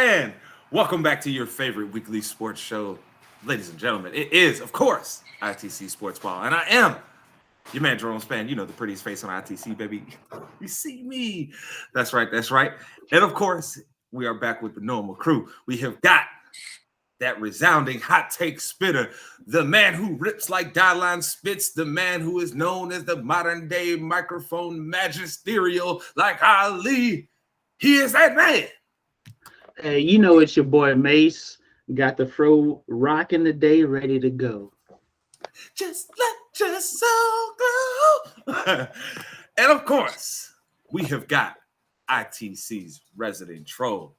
And welcome back to your favorite weekly sports show, ladies and gentlemen. It is, of course, ITC Sportsball. And I am your man, Jerome Span. You know, the prettiest face on ITC, baby. You see me. That's right. That's right. And of course, we are back with the normal crew. We have got that resounding hot take spitter, the man who rips like Dylan spits, the man who is known as the modern day microphone magisterial like Ali. He is that man. Hey, you know it's your boy Mase. Got the fro rocking the day, ready to go. Just let your soul go. And of course, we have got ITC's resident troll.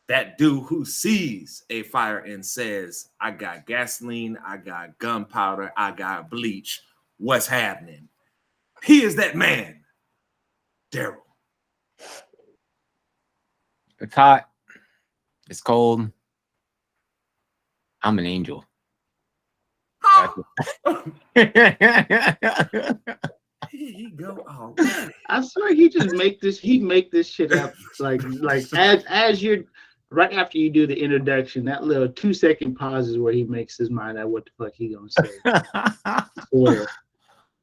That dude who sees a fire and says, I got gasoline, I got gunpowder, I got bleach. What's happening? He is that man, Darrell. It's hot. It's cold. I'm an angel. Here you go. Oh, I swear he just make this shit up like as you're right after you do the introduction, that little 2-second pause is where he makes his mind out what the fuck he gonna say. Swear.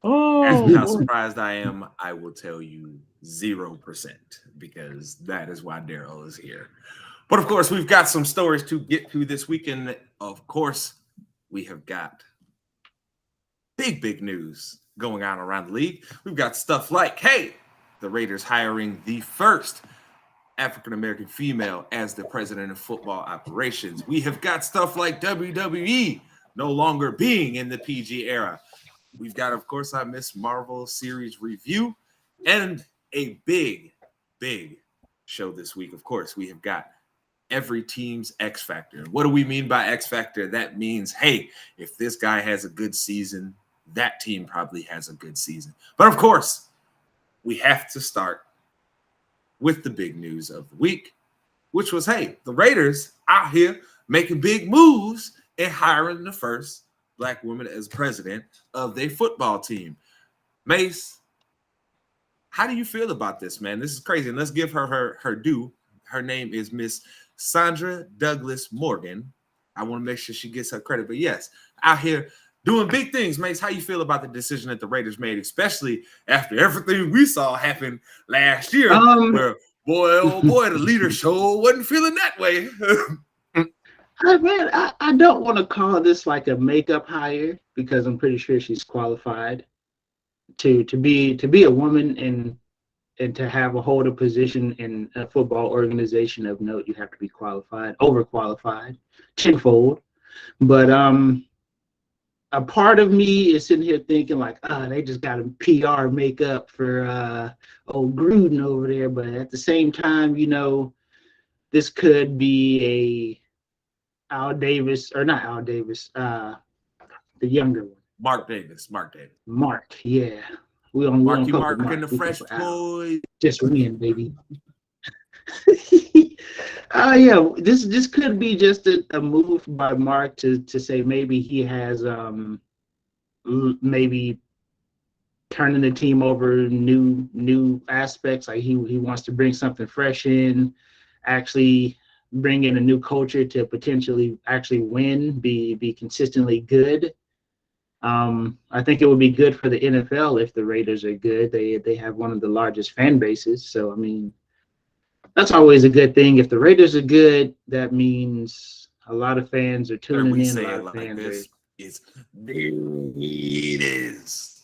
Oh, how surprised I am, I will tell you 0% because that is why Darrell is here. But of course, we've got some stories to get to this weekend. Of course, we have got big news going on around the league. We've got stuff like, hey, the Raiders hiring the first African-American female as the president of football operations. We have got stuff like WWE no longer being in the PG era. We've got, of course, our Miss Marvel series review and a big show this week. Of course, we have got every team's X Factor. What do we mean by X Factor? That means, hey, if this guy has a good season, that team probably has a good season. But of course, we have to start with the big news of the week, which was, hey, the Raiders out here making big moves and hiring the first Black woman as president of their football team. Mase, how do you feel about this, man? This is crazy. And let's give her due. Her name is Miss Sandra Douglas Morgan. I want to make sure she gets her credit. But yes, out here doing big things. Mase, how you feel about the decision that the Raiders made, especially after everything we saw happen last year, where, oh boy, the leader sure wasn't feeling that way. I don't want to call this like a makeup hire because I'm pretty sure she's qualified to be a woman and to hold a position in a football organization of note. You have to be qualified, overqualified, tenfold. But a part of me is sitting here thinking like, they just got a PR makeup for old Gruden over there. But at the same time, you know, this could be Al Davis, or not Al Davis, the younger one. Mark Davis. Mark, yeah. Mark and the Fresh Boys. Just win, baby. Yeah, this could be just a move by Mark to say maybe he has maybe turning the team over new aspects. Like he wants to bring something fresh in, actually bring in a new culture to potentially actually win, be consistently good. I think it would be good for the NFL if the Raiders are good. They have one of the largest fan bases, so I mean, that's always a good thing. If the Raiders are good, that means a lot of fans are tuning in. A lot of fans it's it is.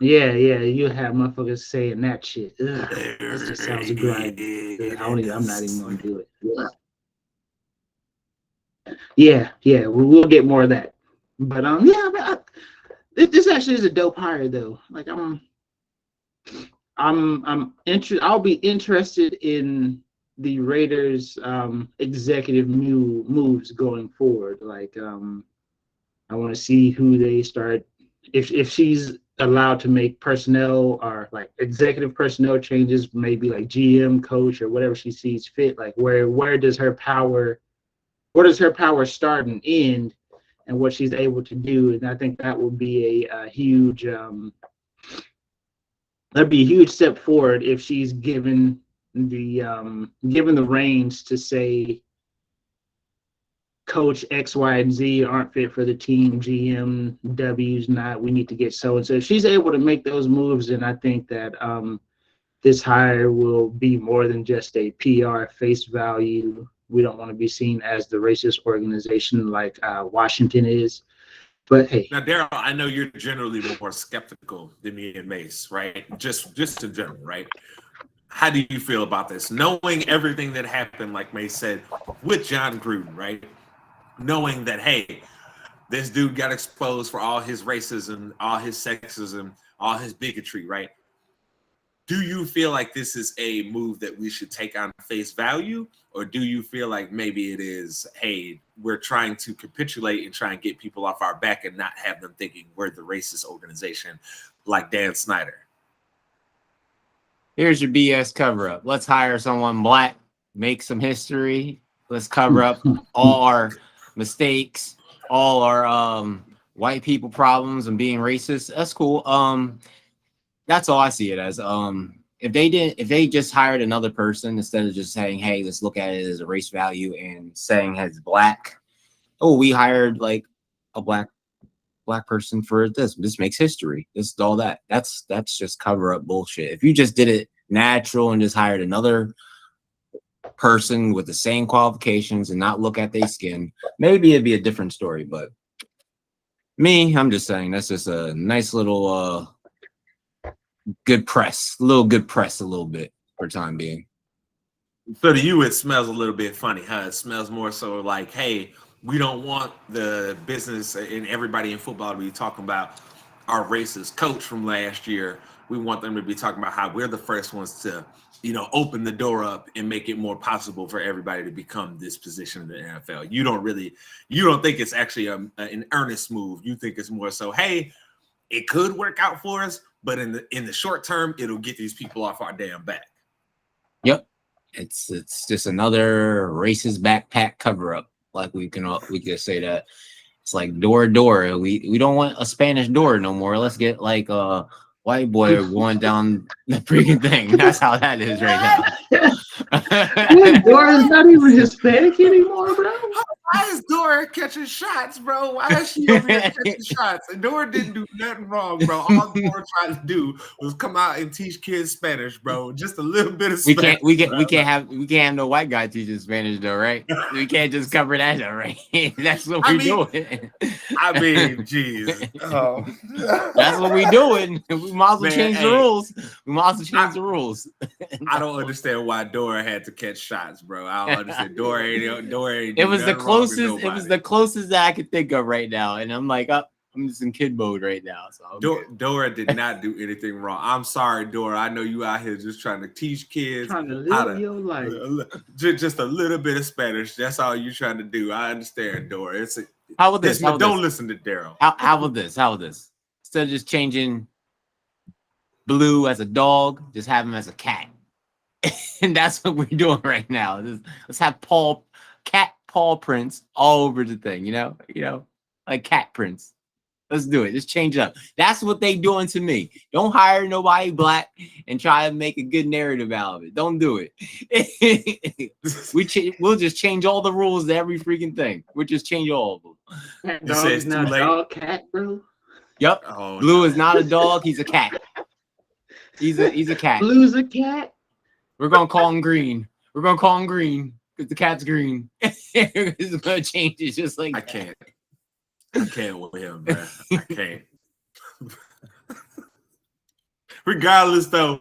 Yeah, you have motherfuckers saying that shit. Ugh, that just sounds great. I'm not even gonna do it. Yeah, we'll get more of that. But this actually is a dope hire though. Like I'll be interested in the Raiders executive moves going forward. Like I want to see who they start if she's allowed to make personnel or like executive personnel changes, maybe like GM, coach, or whatever she sees fit. Like where does her power start and end, and what she's able to do. And I think that will be a huge that'd be a huge step forward if she's given given the reins to say coach X, Y, and Z aren't fit for the team, GM W's not, we need to get so and so. If she's able to make those moves, then I think that this hire will be more than just a PR face value. We don't want to be seen as the racist organization like Washington is. But hey, now, Darrell, I know you're generally more skeptical than me and Mase, right? Just in general, right? How do you feel about this? Knowing everything that happened, like Mase said, with John Gruden, right? Knowing that, hey, this dude got exposed for all his racism, all his sexism, all his bigotry, right? Do you feel like this is a move that we should take on face value? Or do you feel like maybe it is, hey, we're trying to capitulate and try and get people off our back and not have them thinking we're the racist organization like Dan Snyder? Here's your BS cover up. Let's hire someone black, make some history. Let's cover up all our mistakes, all our white people problems and being racist. That's cool. That's all I see it as. If they just hired another person instead of just saying, hey, let's look at it as a race value and saying as black, oh, we hired like a black person for this makes history. This is all that. That's just cover up bullshit. If you just did it natural and just hired another person with the same qualifications and not look at their skin, maybe it'd be a different story. But I'm just saying that's just a nice little good press, a little bit for time being. So to you, it smells a little bit funny, huh? It smells more so like, hey, we don't want the business and everybody in football to be talking about our racist coach from last year. We want them to be talking about how we're the first ones to, open the door up and make it more possible for everybody to become this position in the NFL. You don't think it's actually an earnest move. You think it's more so, hey, it could work out for us, but in the short term, it'll get these people off our damn back. Yep, it's just another racist backpack cover up. Like we can say that it's like door. We don't want a Spanish door no more. Let's get like a white boy going down the freaking thing. That's how that is right now. Dora is not even Hispanic anymore, bro. Why is Dora catching shots, bro? Why is she over here catching shots? And Dora didn't do nothing wrong, bro. All Dora tried to do was come out and teach kids Spanish, bro. Just a little bit of Spanish. We can't have no white guy teaching Spanish though, right? We can't just cover that though, right? That's what we're doing. I mean, jeez. Oh. That's what we're doing. We might as well change the rules. We might as well change the rules. I don't understand why Dora had to catch shots, bro. I don't understand. Dora ain't It was the closest. It was the closest that I could think of right now, and I'm like, I'm just in kid mode right now. So Dora did not do anything wrong. I'm sorry, Dora. I know you out here just trying to teach kids trying to live your life. Just a little bit of Spanish. That's all you're trying to do. I understand, Dora. How about this? Don't listen to Darrell. How about this? Instead of just changing Blue as a dog, just have him as a cat. And that's what we're doing right now. Let's have cat paw prints all over the thing, like cat prints. Let's do it. Just change it up. That's what they doing to me. Don't hire nobody black and try to make a good narrative out of it. Don't do it. We'll just change all the rules to every freaking thing. We'll just change all of them. That dog is not a dog, cat, bro. Yep. Oh, Blue is not a dog. He's a cat. He's a cat. Blue's a cat. We're gonna call him Green. Because the cat's green. It's gonna change it just like I can't with him, man. I can't. Regardless, though.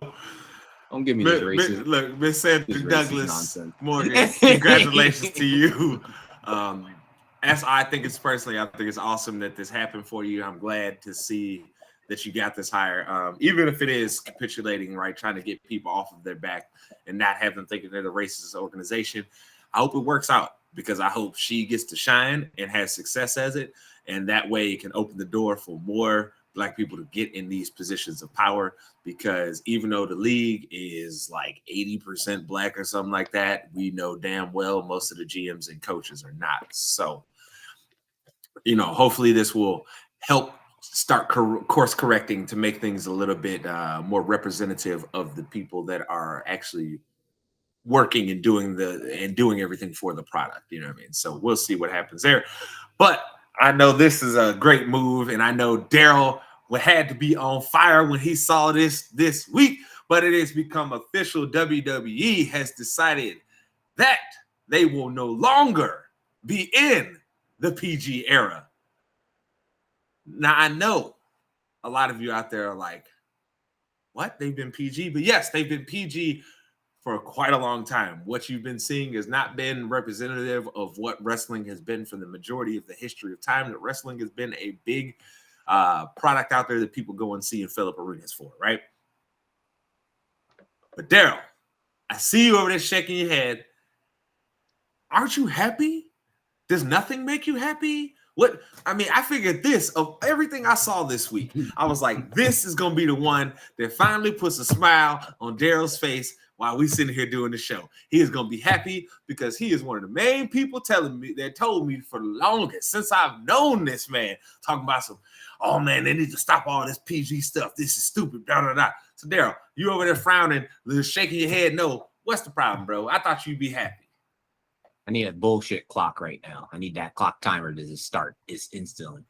Don't give me this racist. Look, Miss Sandra Douglas Morgan, congratulations to you. I think it's awesome that this happened for you. I'm glad to see that you got this hire, even if it is capitulating, right? Trying to get people off of their back and not have them thinking they're the racist organization. I hope it works out because I hope she gets to shine and has success as it. And that way it can open the door for more Black people to get in these positions of power, because even though the league is like 80% Black or something like that, we know damn well most of the GMs and coaches are not. So, hopefully this will help start course correcting to make things a little bit more representative of the people that are actually working and doing everything for the product. You know what I mean? So we'll see what happens there. But I know this is a great move, and I know Darrell had to be on fire when he saw this week. But it has become official. WWE has decided that they will no longer be in the PG era. Now, I know a lot of you out there are like, what? They've been PG? But yes, they've been PG for quite a long time. What you've been seeing has not been representative of what wrestling has been for the majority of the history of time. That wrestling has been a big product out there that people go and see and fill up arenas for, right? But Darrell, I see you over there shaking your head. Aren't you happy? Does nothing make you happy? What? I mean, I figured this, of everything I saw this week, I was like, this is going to be the one that finally puts a smile on Darrell's face while we sitting here doing the show. He is going to be happy because he is one of the main people told me for the longest, since I've known this man, talking about some, oh man, they need to stop all this PG stuff. This is stupid, da da da. So Darrell, you over there frowning, shaking your head. No, what's the problem, bro? I thought you'd be happy. I need a bullshit clock right now. I need that clock timer to just start instantly.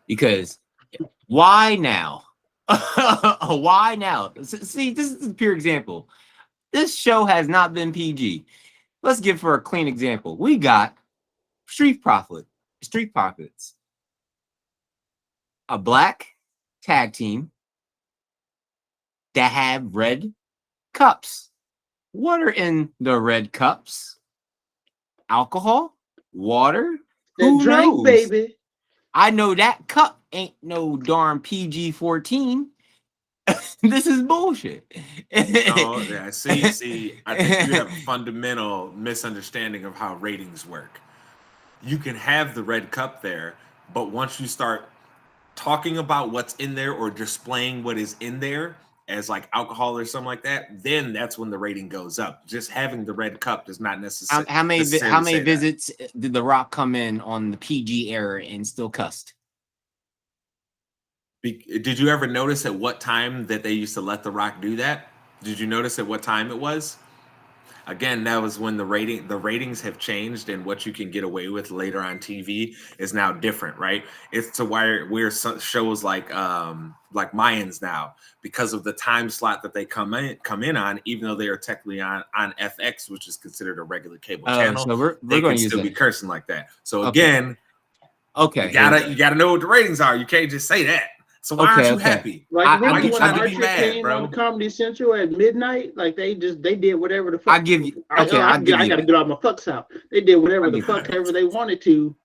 Because why now? Why now? See, this is a pure example. This show has not been PG. Let's give for a clean example. We got Street Profits. A black tag team that have red cups. What are in the red cups? Alcohol, water, who knows? Baby. I know that cup ain't no darn PG-14. This is bullshit. Oh, yeah. See, I think you have a fundamental misunderstanding of how ratings work. You can have the red cup there, but once you start talking about what's in there or displaying what is in there as like alcohol or something like that, then that's when the rating goes up. Just having the red cup does not necessarily. How many visits did The Rock come in on the PG era and still cussed? Did you ever notice at what time that they used to let The Rock do that? Did you notice at what time it was? Again, that was when the ratings have changed, and what you can get away with later on TV is now different, right? It's to where shows like Mayans now, because of the time slot that they come in on, even though they are technically on FX, which is considered a regular cable channel, so we're they going can to still be cursing like that. So Okay. again, Okay, you gotta know what the ratings are. You can't just say that. So why aren't you happy? Like Why you when trying to be Archer mad, came bro? on Comedy Central at midnight, like they did whatever the fuck. I give you. I gotta get all my fucks out. They did whatever the fuck ever they wanted to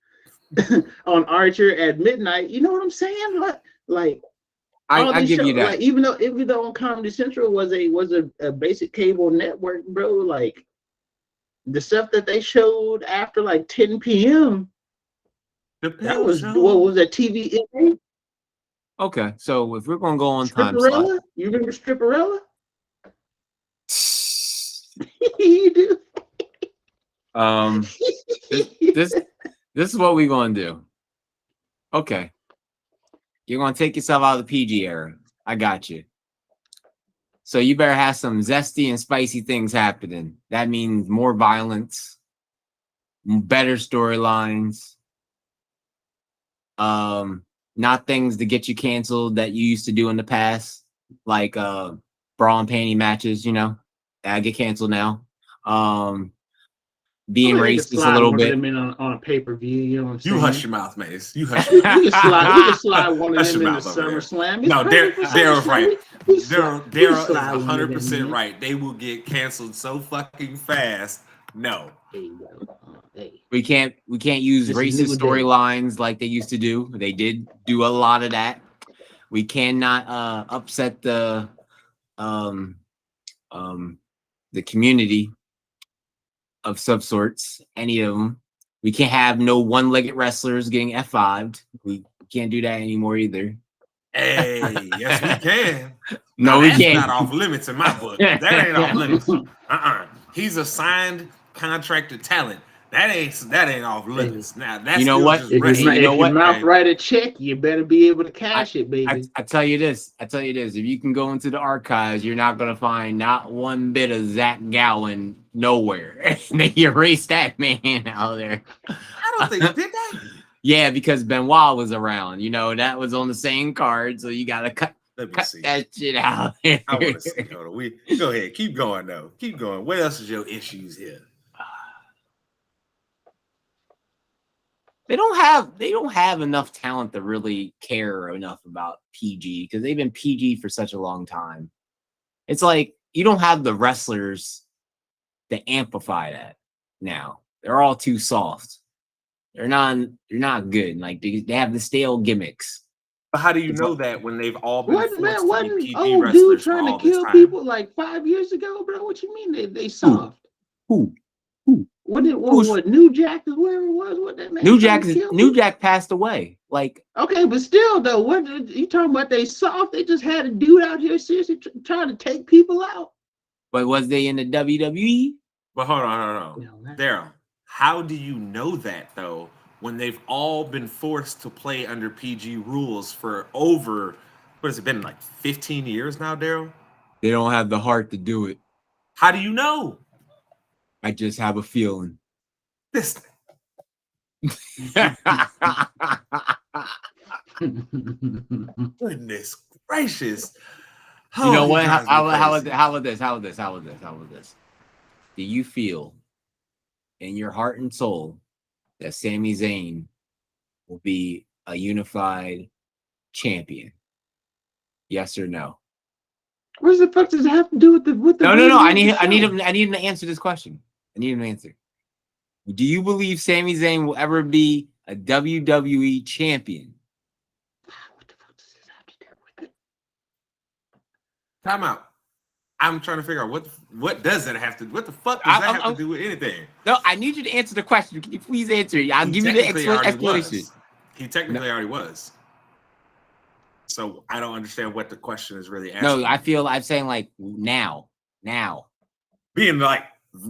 on Archer at midnight. You know what I'm saying? Like I give you that. Like even though on Comedy Central was a basic cable network, bro. Like the stuff that they showed after like 10 p.m. That was what was that TV? Okay, so if we're gonna go on time slot, Stripperella? You remember Stripperella? You do. this is what we're gonna do. Okay, you're gonna take yourself out of the PG era. I got you. So you better have some zesty and spicy things happening. That means more violence, better storylines. Not things to get you canceled that you used to do in the past, like bra and panty matches, you know, that get canceled now. Being racist a little bit. Them in on a pay-per-view, you know what I'm saying? You hush your mouth, Mace. You hush we your mouth. can slide one of Hush them your in the mouth over there. SummerSlam. No, Darrell's right. Darrell is slide one of 100% them in. right. They will get canceled so fucking fast. No. We can't use This is racist new day. storylines like they used to do. They did do a lot of that. We cannot upset the community of some sorts, any of them. We can't have no one-legged wrestlers getting F5'd. We can't do that anymore either. Hey, yes, we can. No, Now, we that's can't. not off limits in my book. That ain't off limits. He's a signed contracted talent. That ain't off limits. Now that's You know still what? just If, wrestling. You know if what? your mouth write a check, you better be able to cash it, baby. I tell you this. If you can go into the archives, you're not gonna find not one bit of Zach Gowen nowhere. They erased that man out there. I don't think did they? Yeah, because Benoit was around. You know, that was on the same card, so you gotta cut See. that shit out. I want to see. Hold on. We go ahead. Keep going though. Keep going. What else is your issues here? They don't have enough talent to really care enough about PG because they've been PG for such a long time. It's like you don't have the wrestlers to amplify that now. They're all too soft. They're not good. Like they have the stale gimmicks. But how do you know that when they've all been forced to Wasn't be PG old wrestlers dude for trying all to this kill time? people like 5 years ago, bro? What you mean they soft? Who? What New Jack is where it was? What that man? New Jack passed away. Like okay, but still though, what you talking about? They soft? They just had a dude out here seriously trying to take people out. But was they in the WWE? But hold on. Darrell, how do you know that though? When they've all been forced to play under PG rules for over, what has it been, like 15 years now, Darrell? They don't have the heart to do it. How do you know? I just have a feeling. This goodness gracious. You know what? How about this? Do you feel in your heart and soul that Sami Zayn will be a unified champion? Yes or no? What the fuck does it have to do with the No. I need him to answer this question. I need him to answer. Do you believe Sami Zayn will ever be a WWE champion? What the fuck does this have to do with it? Time out. I'm trying to figure out what does that have to what the fuck does that have to do with anything? No, I need you to answer the question. Can you please answer it? I'll give you the explanation. He technically already was. So I don't understand what the question is really asking. No, I'm saying like now.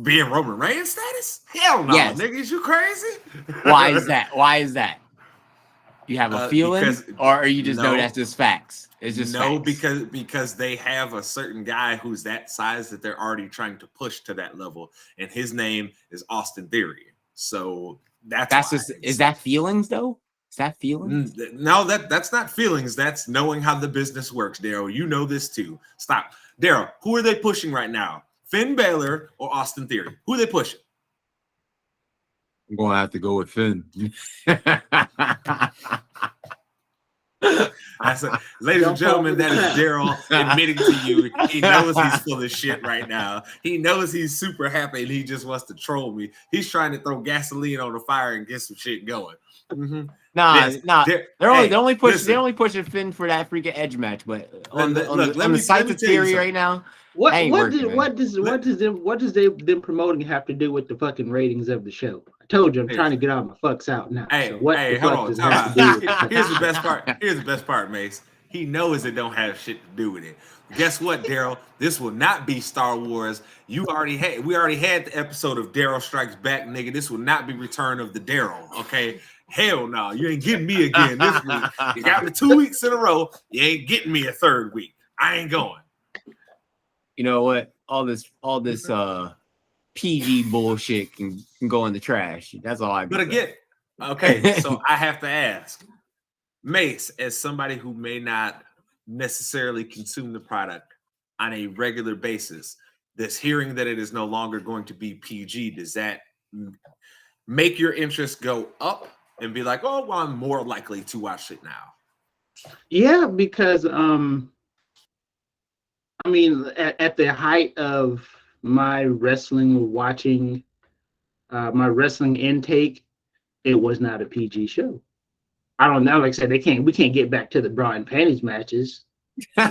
Being Roman Reigns status? Hell no, Yes. niggas, you crazy? Why is that? You have a feeling, or you just know that's just facts? It's just facts. because they have a certain guy who's that size that they're already trying to push to that level, and his name is Austin Theory. So that's just is that feelings though? Is that feelings? No, that's not feelings. That's knowing how the business works, Darrell. You know this too. Stop, Darrell. Who are they pushing right now? Finn Balor or Austin Theory? Who are they pushing? I'm gonna have to go with Finn. Ladies and gentlemen, that is Darrell admitting to you he knows he's full of shit right now. He knows he's super happy and he just wants to troll me. He's trying to throw gasoline on the fire and get some shit going. Mm-hmm. Nah. They're only pushing Finn for that freaking edge match, but on the sites of Theory right now. What does them promoting have to do with the fucking ratings of the show? I told you I'm trying to get all my fucks out now. Hold on. Here's the best part. Here's the best part, Mase. He knows it don't have shit to do with it. Guess what, Darrell? This will not be Star Wars. We already had the episode of Darrell Strikes Back, nigga. This will not be Return of the Darrell. Okay. Hell no, you ain't getting me again this week. You got me 2 weeks in a row. You ain't getting me a third week. I ain't going. You know what? All this PG bullshit can go in the trash. That's all I. But again, okay. So I have to ask, Mase, as somebody who may not necessarily consume the product on a regular basis, this hearing that it is no longer going to be PG, does that make your interest go up and be like, oh, well, I'm more likely to watch it now? Yeah, because I mean, at the height of my wrestling watching, my wrestling intake, it was not a PG show. I don't know. Like I said, we can't get back to the bra and panties matches. We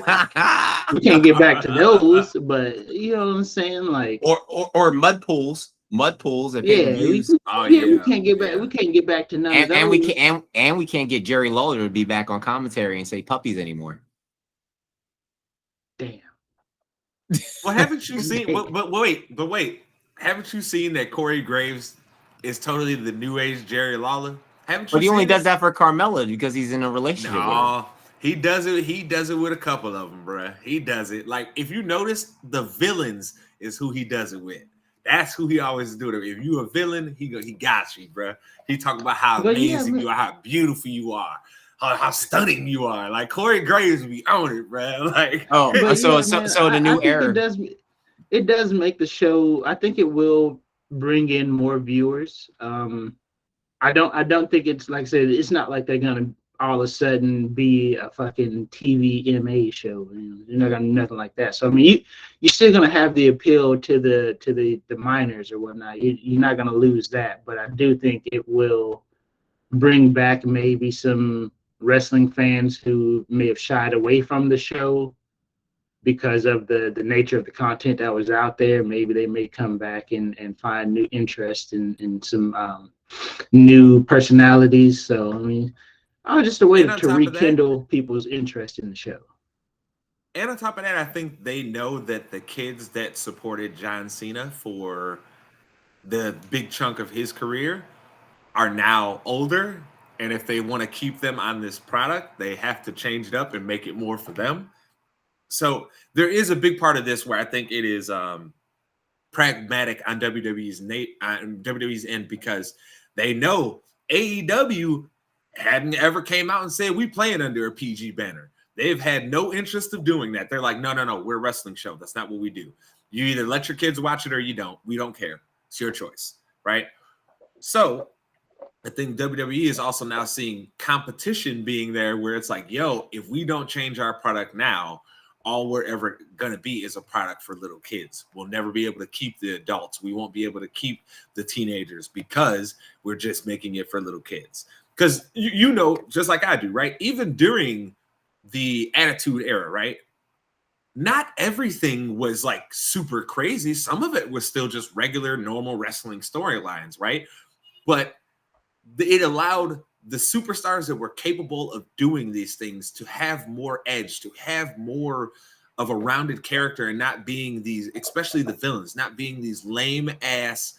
can't get back to those, but you know what I'm saying, like or mud pools. If we can't get back. We can't get back to none of those. And we can't get Jerry Lawler to be back on commentary and say puppies anymore. Damn. Well, haven't you seen? But wait, haven't you seen that Corey Graves is totally the new age Jerry Lawler. Haven't you But he only seen does it? that for Carmella because he's in a relationship with her. No, he does it. He does it with a couple of them, bruh. He does it. Like if you notice, the villains is who he does it with. That's who he always do it. If you a villain, he got you, bruh. He talk about how But yeah, amazing you are, how beautiful you are, how stunning you are. Like Corey Graves be on it, bruh. Like Oh, so the new I think era. it does make the show. I think it will bring in more viewers. I don't think it's like I said. It's not like they're gonna all of a sudden be a fucking TVMA show. You're not gonna nothing like that. So I mean, you're still gonna have the appeal to the minors or whatnot. You're not gonna lose that. But I do think it will bring back maybe some wrestling fans who may have shied away from the show because of the nature of the content that was out there. Maybe they may come back and find new interest in some new personalities. So I mean, just a way to rekindle people's interest in the show. And on top of that, I think they know that the kids that supported John Cena for the big chunk of his career are now older. And if they want to keep them on this product, they have to change it up and make it more for them. So there is a big part of this where I think it is pragmatic on WWE's end, because they know AEW hadn't ever came out and said we playing under a PG banner. They've had no interest of doing that. They're like, no, we're a wrestling show. That's not what we do. You either let your kids watch it or you don't. We don't care. It's your choice, right? So I think WWE is also now seeing competition being there where it's like, yo, if we don't change our product now, all we're ever going to be is a product for little kids. We'll never be able to keep the adults. We won't be able to keep the teenagers because we're just making it for little kids. Because you know, just like I do, right? Even during the Attitude Era, right? Not everything was like super crazy. Some of it was still just regular, normal wrestling storylines, right? But it allowed the superstars that were capable of doing these things to have more edge, to have more of a rounded character, and not being these, especially the villains, not being these lame ass,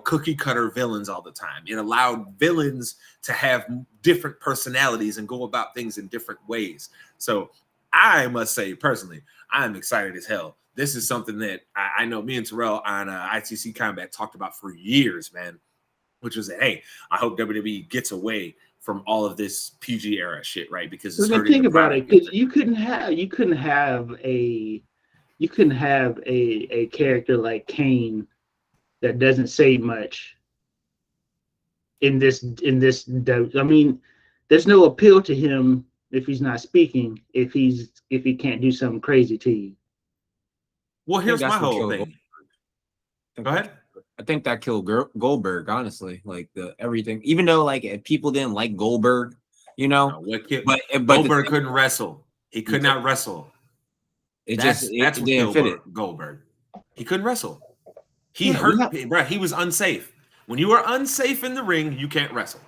cookie cutter villains all the time. It allowed villains to have different personalities and go about things in different ways. So I must say personally, I'm excited as hell. This is something that I know me and Darrell on ITC Combat talked about for years, man. Which was that, hey, I hope WWE gets away from all of this PG era shit, right? Because it's hurting think the about it, product. you couldn't have a character like Kane that doesn't say much in this. I mean, there's no appeal to him if he's not speaking. If he can't do something crazy to you. Well, here's my whole thing. Go ahead. I think that killed Goldberg, honestly. Like everything, even though like people didn't like Goldberg, but Goldberg couldn't wrestle. He could not wrestle. That's what killed Goldberg. He couldn't wrestle. He bro. He was unsafe. When you are unsafe in the ring, you can't wrestle.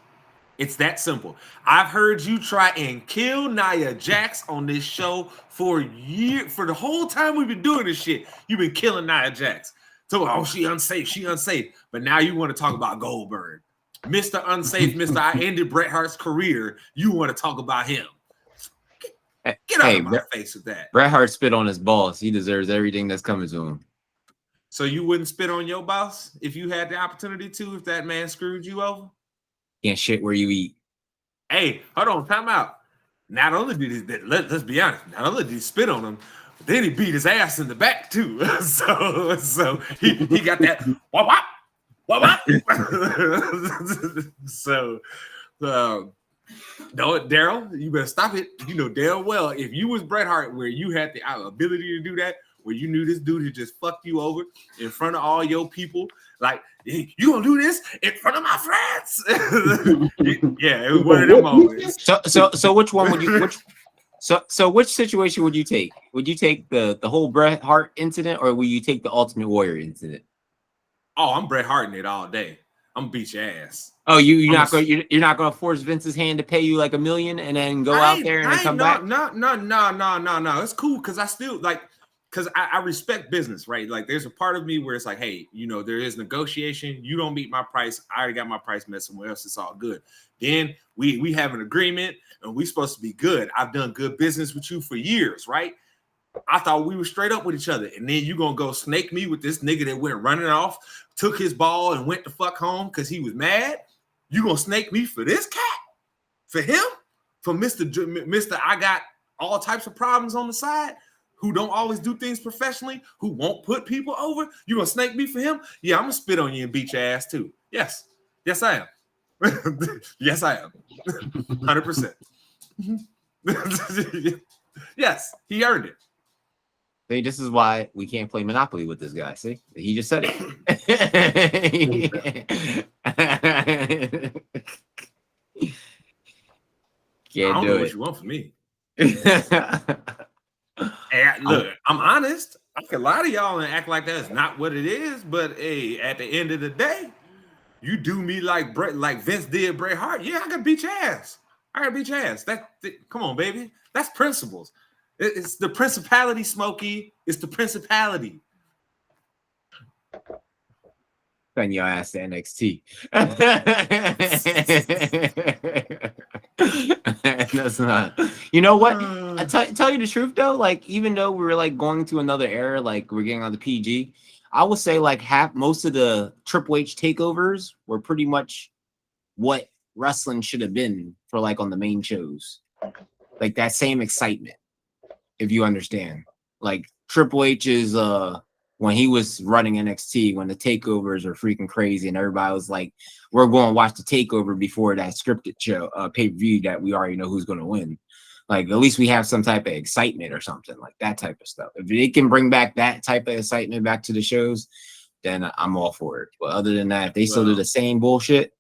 It's that simple. I've heard you try and kill Nia Jax on this show for years. For the whole time we've been doing this shit, you've been killing Nia Jax. So, she unsafe. But now you want to talk about Goldberg. Mr. Unsafe, I ended Bret Hart's career. You want to talk about him. Get out of my face with that. Bret Hart spit on his boss. He deserves everything that's coming to him. So you wouldn't spit on your boss if you had the opportunity to, if that man screwed you over? Can't shit where you eat. Hey, hold on, time out. Not only did he, let's be honest, not only did he spit on him, but then he beat his ass in the back too. so he got that wop wop. So no, Darrell, you better stop it. You know damn well if you was Bret Hart, where you had the ability to do that, where you knew this dude had just fucked you over in front of all your people, like, hey, you gonna do this in front of my friends? Yeah, it was one of them moments. So which one would you? So which situation would you take? Would you take the whole Bret Hart incident, or will you take the Ultimate Warrior incident? Oh, I'm Bret Harting it all day. I'm gonna beat your ass. Oh, you're not gonna force Vince's hand to pay you like $1 million and then go out there and then come back? No. It's cool because I still like. because I respect business, right? Like there's a part of me where it's like, hey, you know, there is negotiation. You don't meet my price. I already got my price met somewhere else. It's all good. Then we have an agreement and we supposed to be good. I've done good business with you for years, right? I thought we were straight up with each other. And then you gonna go snake me with this nigga that went running off, took his ball and went the fuck home because he was mad. You gonna snake me for this cat? For him? For Mr. I got all types of problems on the side, who don't always do things professionally, who won't put people over? You gonna snake me for him? Yeah, I'm gonna spit on you and beat your ass too. Yes, I am. Yes, I am. 100%. Yes, he earned it. See, this is why we can't play Monopoly with this guy. See, he just said it. I don't know what you want from me. Hey, look, I'm honest. I can lie to y'all and act like that's not what it is, but hey, at the end of the day, you do me like Vince did Bret Hart. Yeah, I gotta beat your ass. Come on, baby. That's principles. It's the principality, Smokey. It's the principality. Send your ass to NXT. That's not. You know what? I tell you the truth though. Like, even though we were like going to another era, like we're getting on the PG, I would say like most of the Triple H takeovers were pretty much what wrestling should have been for like on the main shows. Like that same excitement, if you understand. Like Triple H is when he was running NXT, when the takeovers are freaking crazy and everybody was like, we're going to watch the takeover before that scripted show, pay-per-view that we already know who's going to win. Like, at least we have some type of excitement or something, like that type of stuff. If they can bring back that type of excitement back to the shows, then I'm all for it. But other than that, if they still do the same bullshit.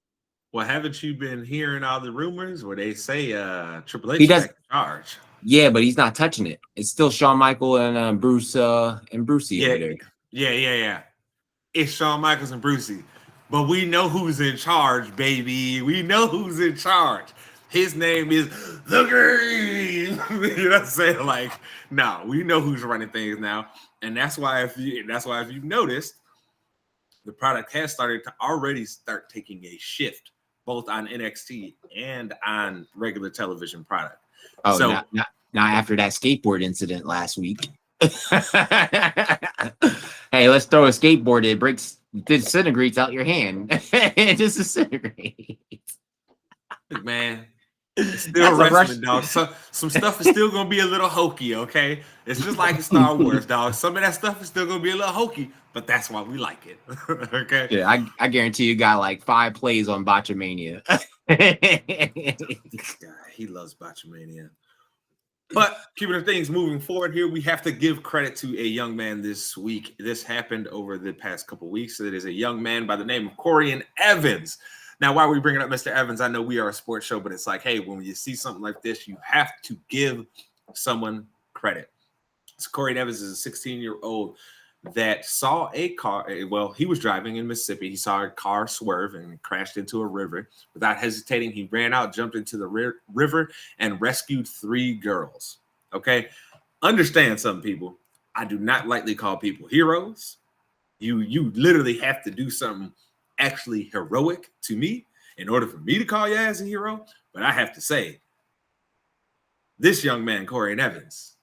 Well, haven't you been hearing all the rumors where they say Triple H is back in charge? Yeah, but he's not touching it. It's still Shawn Michaels and Brucey over there. Yeah. It's Shawn Michaels and Brucey. But we know who's in charge, baby. We know who's in charge. His name is The Green. You know what I'm saying? Like, no, we know who's running things now. And that's why if you've noticed, the product has started to already start taking a shift, both on NXT and on regular television product. Oh, so not after that skateboard incident last week. Hey, let's throw a skateboard. It disintegrates out your hand. It just disintegrates. Man, it's still wrestling, dog. So, some stuff is still gonna be a little hokey, okay? It's just like Star Wars, dog. Some of that stuff is still gonna be a little hokey, but that's why we like it. Okay. Yeah, I guarantee you got like 5 plays on Botchamania. God, he loves Botchamania. But keeping the things moving forward here, we have to give credit to a young man this week. This happened over the past couple of weeks. It is a young man by the name of Corey Evans. Now, why are we bringing up Mr. Evans? I know we are a sports show, but it's like, hey, when you see something like this, you have to give someone credit. So Corey Evans is a 16-year-old that saw a car. Well, he was driving in Mississippi. He saw a car swerve and crashed into a river. Without hesitating, he ran out, jumped into the river, and rescued 3 girls. Okay? Understand something, people. I do not lightly call people heroes. You literally have to do something actually heroic to me in order for me to call you as a hero. But I have to say, this young man, Corey Evans,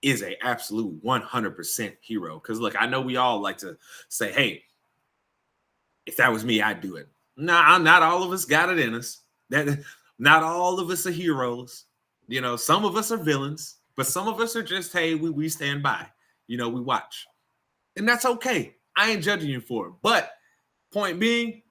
is a absolute 100% hero. Because look, I know we all like to say, hey, if that was me, I'd do it. Nah, not all of us got it in us. Not all of us are heroes. You know, some of us are villains, but some of us are just, hey, we stand by. You know, we watch. And that's okay. I ain't judging you for it. But point being,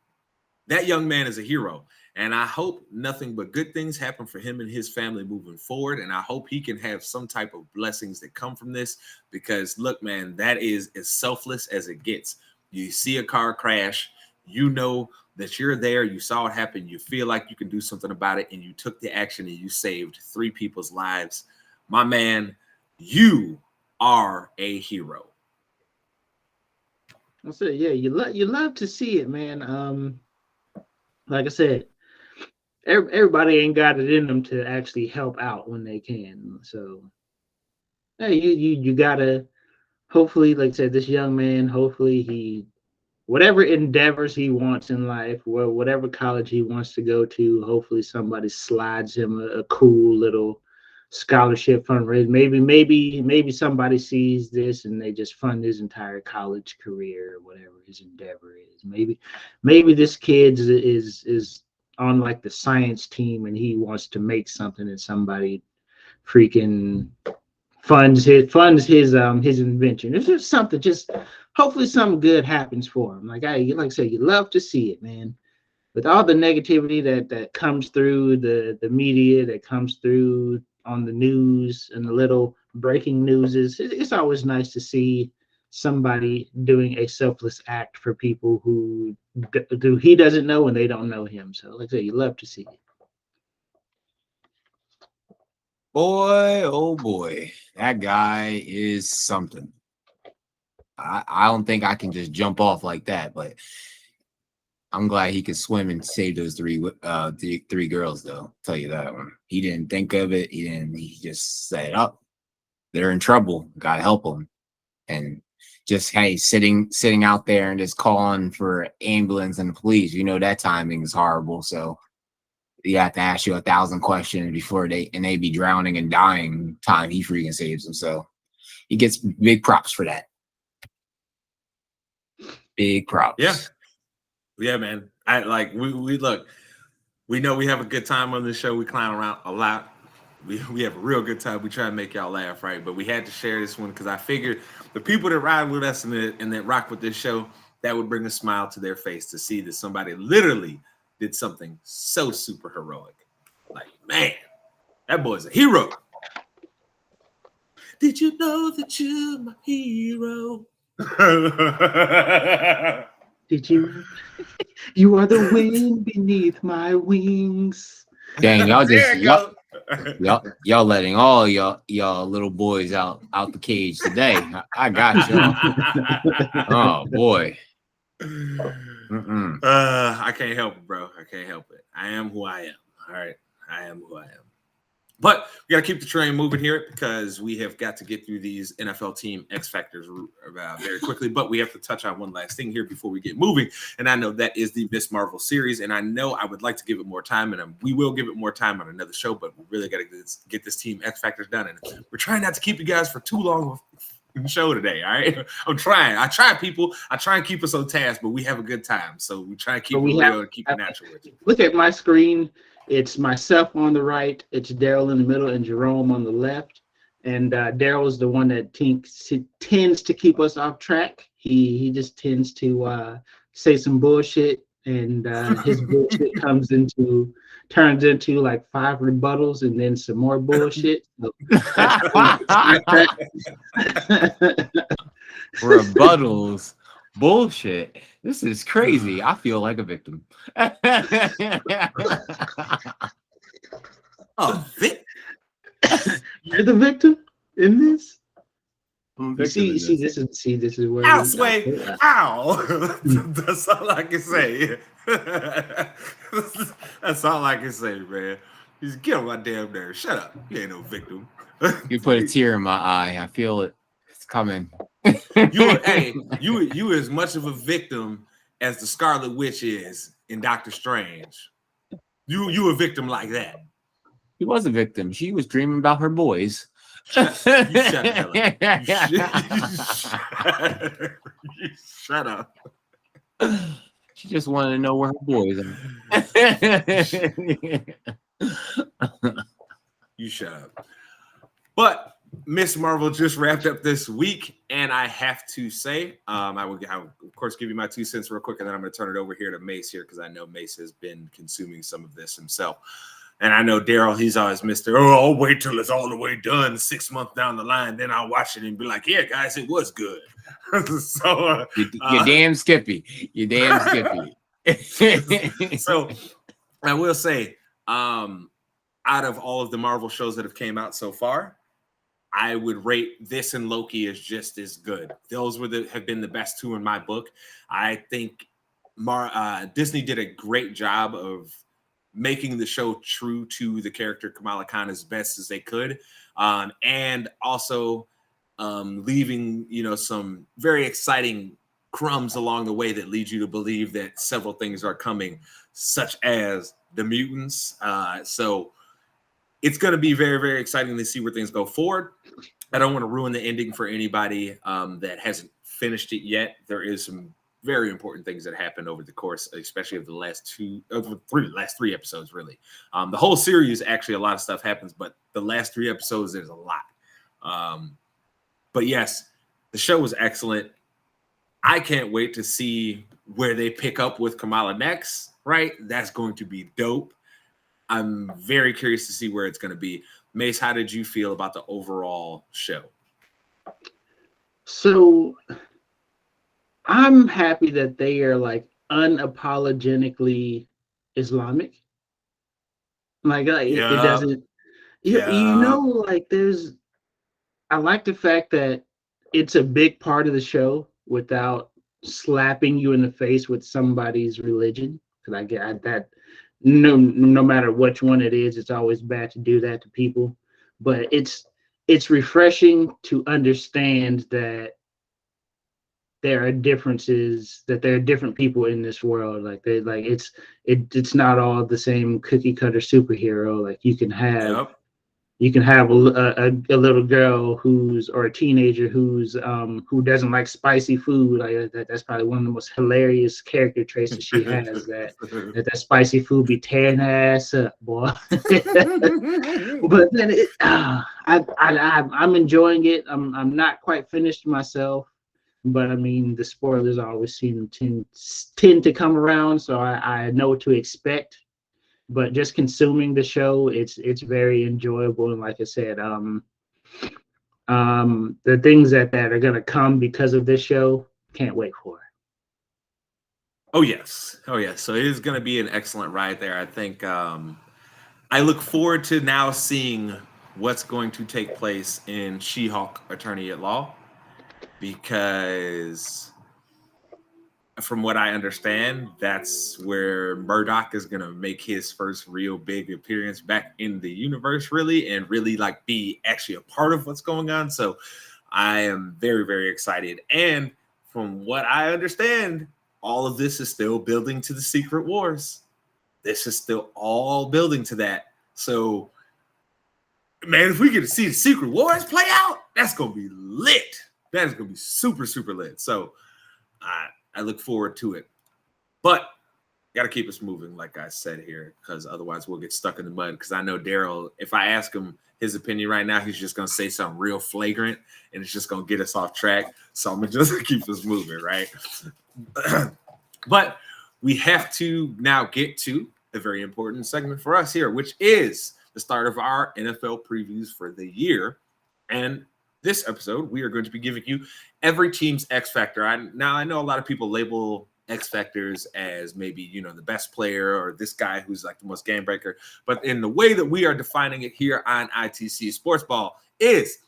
that young man is a hero. And I hope nothing but good things happen for him and his family moving forward. And I hope he can have some type of blessings that come from this. Because, look, man, that is as selfless as it gets. You see a car crash. You know that you're there. You saw it happen. You feel like you can do something about it. And you took the action and you saved 3 people's lives. My man, you are a hero. I said, yeah, you love to see it, man. Like I said, everybody ain't got it in them to actually help out when they can. So, hey, you gotta hopefully, like I said, this young man, hopefully whatever endeavors he wants in life, whatever college he wants to go to, hopefully somebody slides him a cool little scholarship fundraiser. Maybe somebody sees this and they just fund his entire college career or whatever his endeavor is. Maybe this kid is on like the science team and he wants to make something and somebody freaking funds his invention. It's just something, just hopefully something good happens for him. Like I said, you love to see it, man. With all the negativity that comes through the media, that comes through on the news and the little breaking news, it's always nice to see somebody doing a selfless act for people who he doesn't know and they don't know him. So like I said, you love to see it. Boy, oh boy, that guy is something. I don't think I can just jump off like that, but I'm glad he could swim and save those three girls, though. I'll tell you that one. He didn't think of it. He just said, "Oh, they're in trouble. Gotta help them." And just sitting out there and just calling for ambulance and the police. You know that timing is horrible. So you have to ask you 1,000 questions before they be drowning and dying. Time he freaking saves them. So he gets big props for that. Big props. Yeah, man. We look. We know we have a good time on this show. We clown around a lot. We have a real good time. We try to make y'all laugh, right? But we had to share this one because I figured the people that ride with us and that rock with this show, that would bring a smile to their face to see that somebody literally did something so super heroic. Like, man, that boy's a hero. Did you know that you're my hero? Did you? You are the wind beneath my wings. Dang, y'all letting all y'all little boys out the cage today. I got y'all. Oh boy. I can't help it, bro. I can't help it. I am who I am. All right. I am who I am. But we got to keep the train moving here because we have got to get through these NFL team X Factors very quickly. But we have to touch on one last thing here before we get moving. And I know that is the Miss Marvel series. And I know I would like to give it more time. And we will give it more time on another show. But we really got to get this team X Factors done. And we're trying not to keep you guys for too long of the show today. All right. I'm trying. I try and keep us on task, but we have a good time. So we try and keep it real and keep it natural with you. Look at my screen. It's myself on the right, it's Darrell in the middle, and Jerome on the left. And Darrell is the one that tends to keep us off track. He just tends to say some bullshit, and his bullshit turns into like 5 rebuttals and then some more bullshit. Rebuttals. Bullshit. This is crazy. I feel like a victim. Oh, you're the victim in this? See, this is where ow, Sway. Ow. That's all I can say. That's all I can say, man. Just get on my damn nerves. Shut up. You ain't no victim. You put a tear in my eye. I feel it. It's coming. You as much of a victim as the Scarlet Witch is in Doctor Strange. You a victim like that. She was a victim. She was dreaming about her boys. You shut up. She just wanted to know where her boys are. You shut up. But Miss Marvel just wrapped up this week, and I have to say, I will, of course, give you my 2 cents real quick, and then I'm going to turn it over here to Mase here because I know Mase has been consuming some of this himself. And I know Darrell, he's always Mr. Oh, I'll wait till it's all the way done 6 months down the line. Then I'll watch it and be like, yeah, guys, it was good. So you're damn Skippy. You're damn Skippy. So I will say, out of all of the Marvel shows that have came out so far, I would rate this and Loki as just as good. Those have been the best 2 in my book. I think Disney did a great job of making the show true to the character Kamala Khan as best as they could. And also leaving some very exciting crumbs along the way that lead you to believe that several things are coming, such as the mutants. So it's going to be very, very exciting to see where things go forward. I don't want to ruin the ending for anybody that hasn't finished it yet. There is some very important things that happened over the course, especially of the last three episodes, really. The whole series, actually, a lot of stuff happens, but the last 3 episodes, there's a lot. But yes, the show was excellent. I can't wait to see where they pick up with Kamala next, right? That's going to be dope. I'm very curious to see where it's going to be. Mase, how did you feel about the overall show? So I'm happy that they are like unapologetically Islamic. It doesn't, like I like the fact that it's a big part of the show without slapping you in the face with somebody's religion. Because I get that no matter which one it is, it's always bad to do that to people. But it's refreshing to understand that there are differences, that there are different people in this world. It's not all the same cookie cutter superhero. Like you can have a little girl or a teenager who doesn't like spicy food. That's probably one of the most hilarious character traits that she has. that spicy food be tearing her ass up, boy. But then I'm enjoying it. I'm not quite finished myself, but I mean the spoilers always tend to come around, so I know what to expect. But just consuming the show, it's very enjoyable. And like I said, the things that are gonna come because of this show, can't wait for it. Oh yes. So it is going to be an excellent ride there. I think I look forward to now seeing what's going to take place in She-Hulk Attorney at Law, because from what I understand, that's where Murdoch is going to make his first real big appearance back in the universe, really, and really like be actually a part of what's going on. So I am very, very excited. And from what I understand, all of this is still building to the Secret Wars. This is still all building to that. So, man, if we get to see the Secret Wars play out, that's going to be lit. That is going to be super, super lit. So I look forward to it. But got to keep us moving, like I said here, because otherwise we'll get stuck in the mud. Because I know Darrell, if I ask him his opinion right now, he's just going to say something real flagrant, and it's just going to get us off track. So I'm going to just keep us moving, right? But we have to now get to a very important segment for us here, which is the start of our NFL previews for the year. And this episode, we are going to be giving you every team's X factor. I know a lot of people label X factors as maybe, the best player or this guy who's like the most game breaker. But in the way that we are defining it here on ITC Sportsball is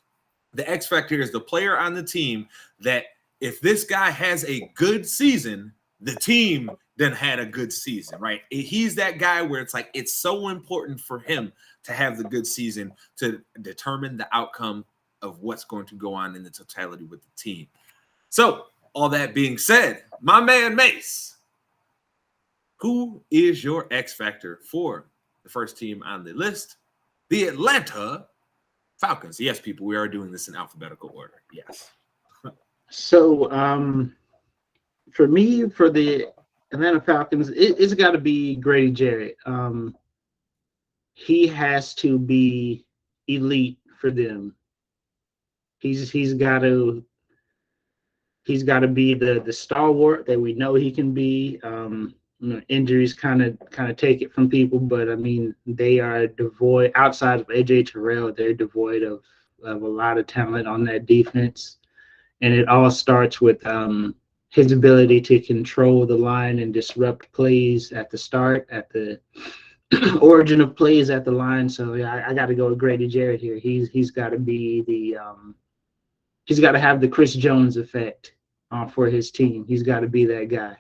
the X factor is the player on the team that if this guy has a good season, the team then had a good season, right? He's that guy where it's like it's so important for him to have the good season to determine the outcome of what's going to go on in the totality with the team. So, all that being said, my man Mase, who is your X factor for the first team on the list? The Atlanta Falcons. Yes, people, we are doing this in alphabetical order. Yes. So, for me, for the Atlanta Falcons, it's got to be Grady Jarrett. He has to be elite for them. He's got to be the stalwart that we know he can be. Injuries kind of take it from people, but I mean they are devoid outside of AJ Terrell. They're devoid of a lot of talent on that defense, and it all starts with his ability to control the line and disrupt plays at the start, at the origin of plays at the line. So yeah, I got to go with Grady Jarrett here. He's got to be he's got to have the Chris Jones effect for his team. He's got to be that guy.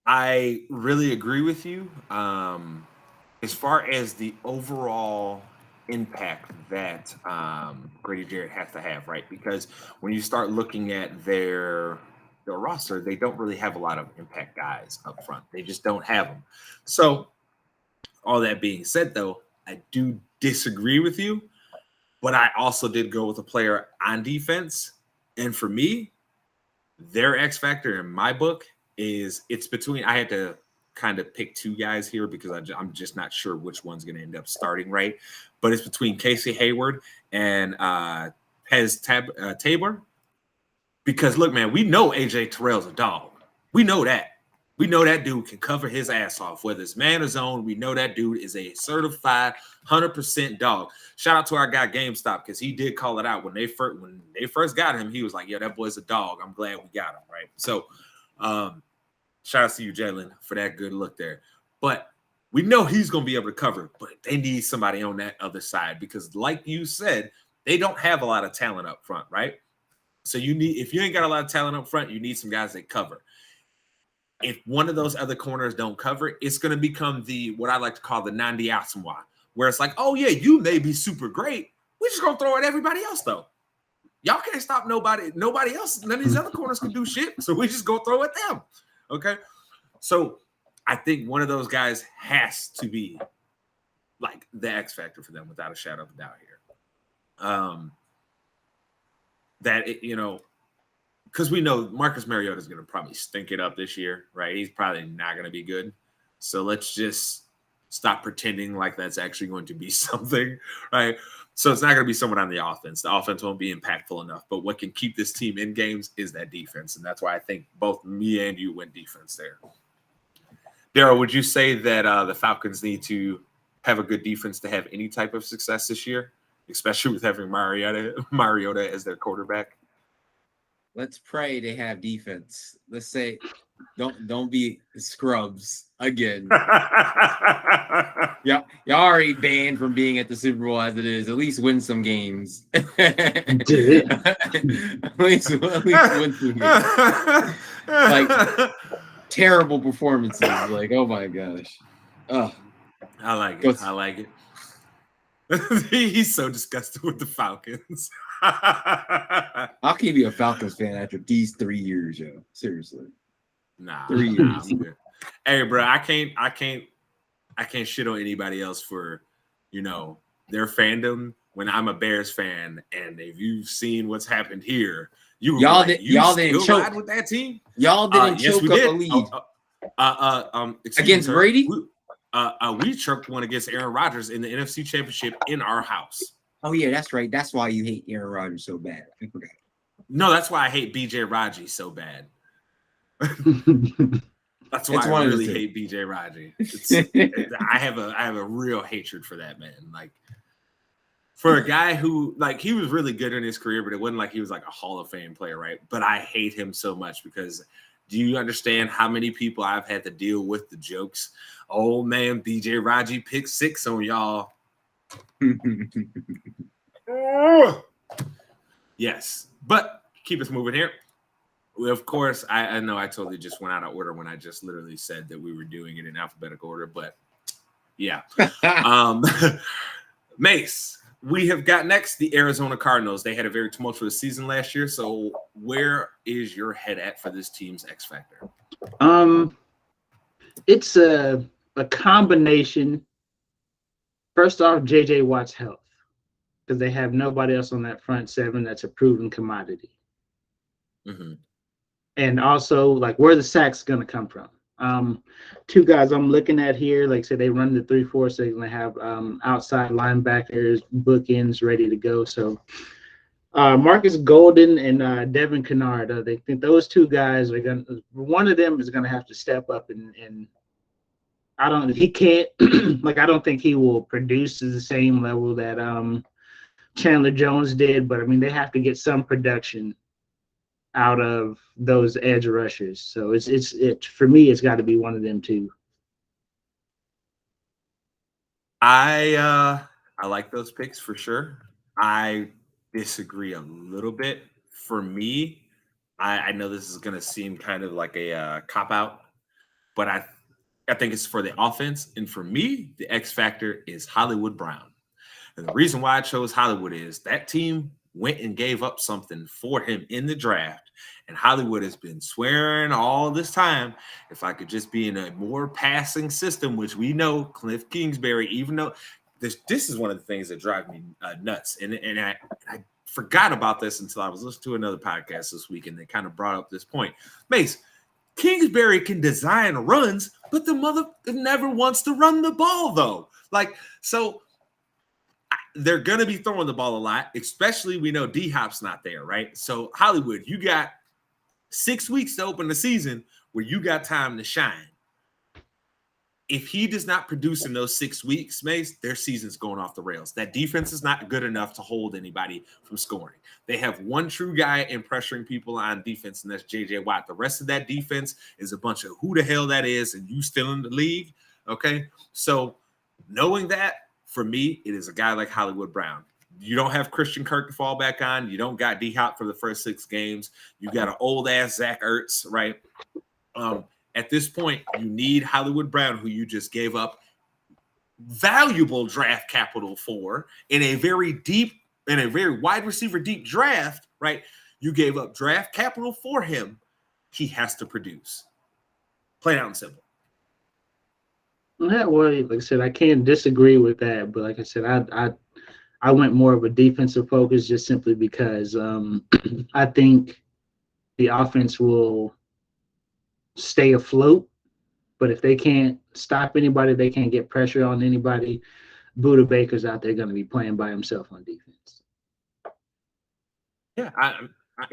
I really agree with you. As far as the overall impact that Grady Jarrett has to have, right? Because when you start looking at their roster, they don't really have a lot of impact guys up front. They just don't have them. So, all that being said, though, I do disagree with you, but I also did go with a player on defense. And for me, their X factor in my book is it's between, I had to kind of pick two guys here because I'm just not sure which one's going to end up starting, right? But it's between Casey Hayward and Tabor. Because look, man, we know AJ Terrell's a dog. We know that. We know that dude can cover his ass off, whether it's man or zone. We know that dude is a certified 100% dog. Shout out to our guy GameStop because he did call it out when they first got him. He was like, "Yeah, that boy's a dog. I'm glad we got him." Right. So, shout out to you, Jalen, for that good look there. But we know he's going to be able to cover, but they need somebody on that other side because, like you said, they don't have a lot of talent up front, right? So if you ain't got a lot of talent up front, you need some guys that cover. If one of those other corners don't cover, it's going to become what I like to call the Nandi Asamoah, where it's like, oh, yeah, you may be super great. We're just going to throw at everybody else, though. Y'all can't stop nobody else. None of these other corners can do shit, so we just go throw at them, okay? So I think one of those guys has to be, like, the X factor for them without a shadow of a doubt here. Because we know Marcus Mariota is going to probably stink it up this year, right? He's probably not going to be good. So let's just stop pretending like that's actually going to be something, right? So it's not going to be someone on the offense. The offense won't be impactful enough. But what can keep this team in games is that defense. And that's why I think both me and you went defense there. Darrell, would you say that the Falcons need to have a good defense to have any type of success this year, especially with having Mariota as their quarterback? Let's pray they have defense. Let's say don't be scrubs again. Yeah, y'all already banned from being at the Super Bowl as it is. At least win some games. at least win some games. Like terrible performances. Like, oh my gosh. Oh, I like it. I like it. He's so disgusted with the Falcons. How can you be a Falcons fan after these 3 years, yo? Seriously. Nah. 3 years. Hey, bro, I can't shit on anybody else for, their fandom when I'm a Bears fan, and if you've seen what's happened here, y'all didn't choke with that team. Y'all didn't choke up a lead. Against Brady. We choked one against Aaron Rodgers in the NFC Championship in our house. Oh yeah, that's right. That's why you hate Aaron Rodgers so bad. I forgot. No, that's why I hate BJ Raji so bad. That's why I really hate BJ Raji. I have a real hatred for that man. Like, for a guy who, like, he was really good in his career, but it wasn't like he was like a Hall of Fame player, right? But I hate him so much because do you understand how many people I've had to deal with the jokes? Oh man, BJ Raji picked 6 on y'all. Yes, but keep us moving here. Of course, I know I totally just went out of order when I just literally said that we were doing it in alphabetical order, but yeah. Mase, we have got next the Arizona Cardinals. They had a very tumultuous season last year. So where is your head at for this team's X factor? It's a combination. First off, JJ Watt's health, because they have nobody else on that front seven that's a proven commodity. Mm-hmm. And also, like, where the sacks going to come from? Two guys I'm looking at here, like I said, they run the 3-4, so they're going to have outside linebackers, bookends ready to go. So Marcus Golden and Devin Kennard, they think those two guys are going to, one of them is going to have to step up and I don't think he will produce to the same level that Chandler Jones did, but I mean, they have to get some production out of those edge rushers. So it's for me, it's got to be one of them two. I like those picks for sure. I disagree a little bit. For me, I know this is going to seem kind of like a cop out, but I think it's for the offense. And for me, the X factor is Hollywood Brown. And the reason why I chose Hollywood is that team went and gave up something for him in the draft. And Hollywood has been swearing all this time, if I could just be in a more passing system, which we know Cliff Kingsbury, even though this is one of the things that drive me nuts. And I forgot about this until I was listening to another podcast this week, and they kind of brought up this point. Mase, Kingsbury can design runs, but the mother never wants to run the ball, though. Like, so they're going to be throwing the ball a lot, especially we know D-Hop's not there, right? So, Hollywood, you got 6 weeks to open the season where you got time to shine. If he does not produce in those 6 weeks, Mase, their season's going off the rails. That defense is not good enough to hold anybody from scoring. They have one true guy in pressuring people on defense, and that's J.J. Watt. The rest of that defense is a bunch of who the hell that is, and you still in the league, okay? So knowing that, for me, it is a guy like Hollywood Brown. You don't have Christian Kirk to fall back on. You don't got D-Hop for the first 6 games. You got an old-ass Zach Ertz, right? At this point, you need Hollywood Brown, who you just gave up valuable draft capital for in a very wide receiver deep draft, right? You gave up draft capital for him. He has to produce. Plain out and simple. Yeah, well, like I said, I can't disagree with that. But like I said, I went more of a defensive focus just simply because I think the offense will stay afloat. But if they can't stop anybody, they can't get pressure on anybody, Buda Baker's out there going to be playing by himself on defense. Yeah,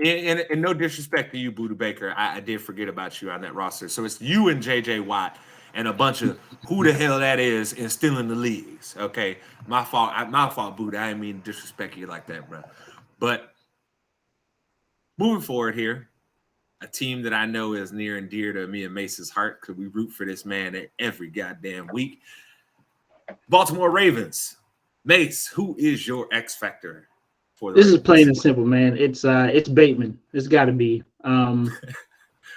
and no disrespect to you, Buda Baker. I did forget about you on that roster. So it's you and J.J. Watt and a bunch of who the hell that is and still in the leagues. Okay, my fault, Buda. I didn't mean to disrespect you like that, bro. But moving forward here, a team that I know is near and dear to me and Mace's heart because we root for this man every goddamn week. Baltimore Ravens. Mase, who is your X factor for the This Ravens? is plain and simple, man. It's Bateman. It's got to be.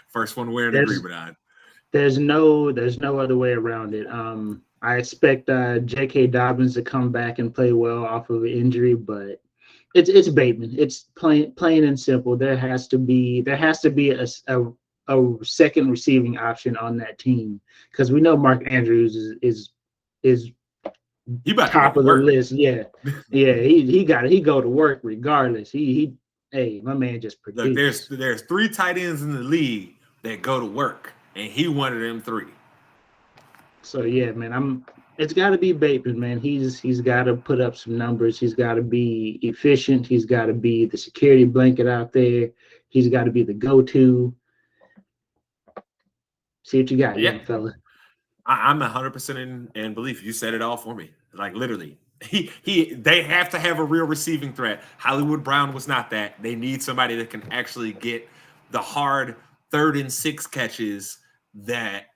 First one we're in agreement on. There's no other way around it. I expect J.K. Dobbins to come back and play well off of an injury, but it's Bateman. It's plain and simple. There has to be a second receiving option on that team because we know Mark Andrews is top of the list. Yeah, he got it. He go to work regardless. Hey, my man just produced. Look, there's 3 tight ends in the league that go to work, and he one of them 3. So yeah, man, it's got to be Bateman, man. He's got to put up some numbers. He's got to be efficient. He's got to be the security blanket out there. He's got to be the go-to. See what you got, young fella. I'm 100% in belief. You said it all for me. Like literally, they have to have a real receiving threat. Hollywood Brown was not that. They need somebody that can actually get the hard 3rd and 6 catches that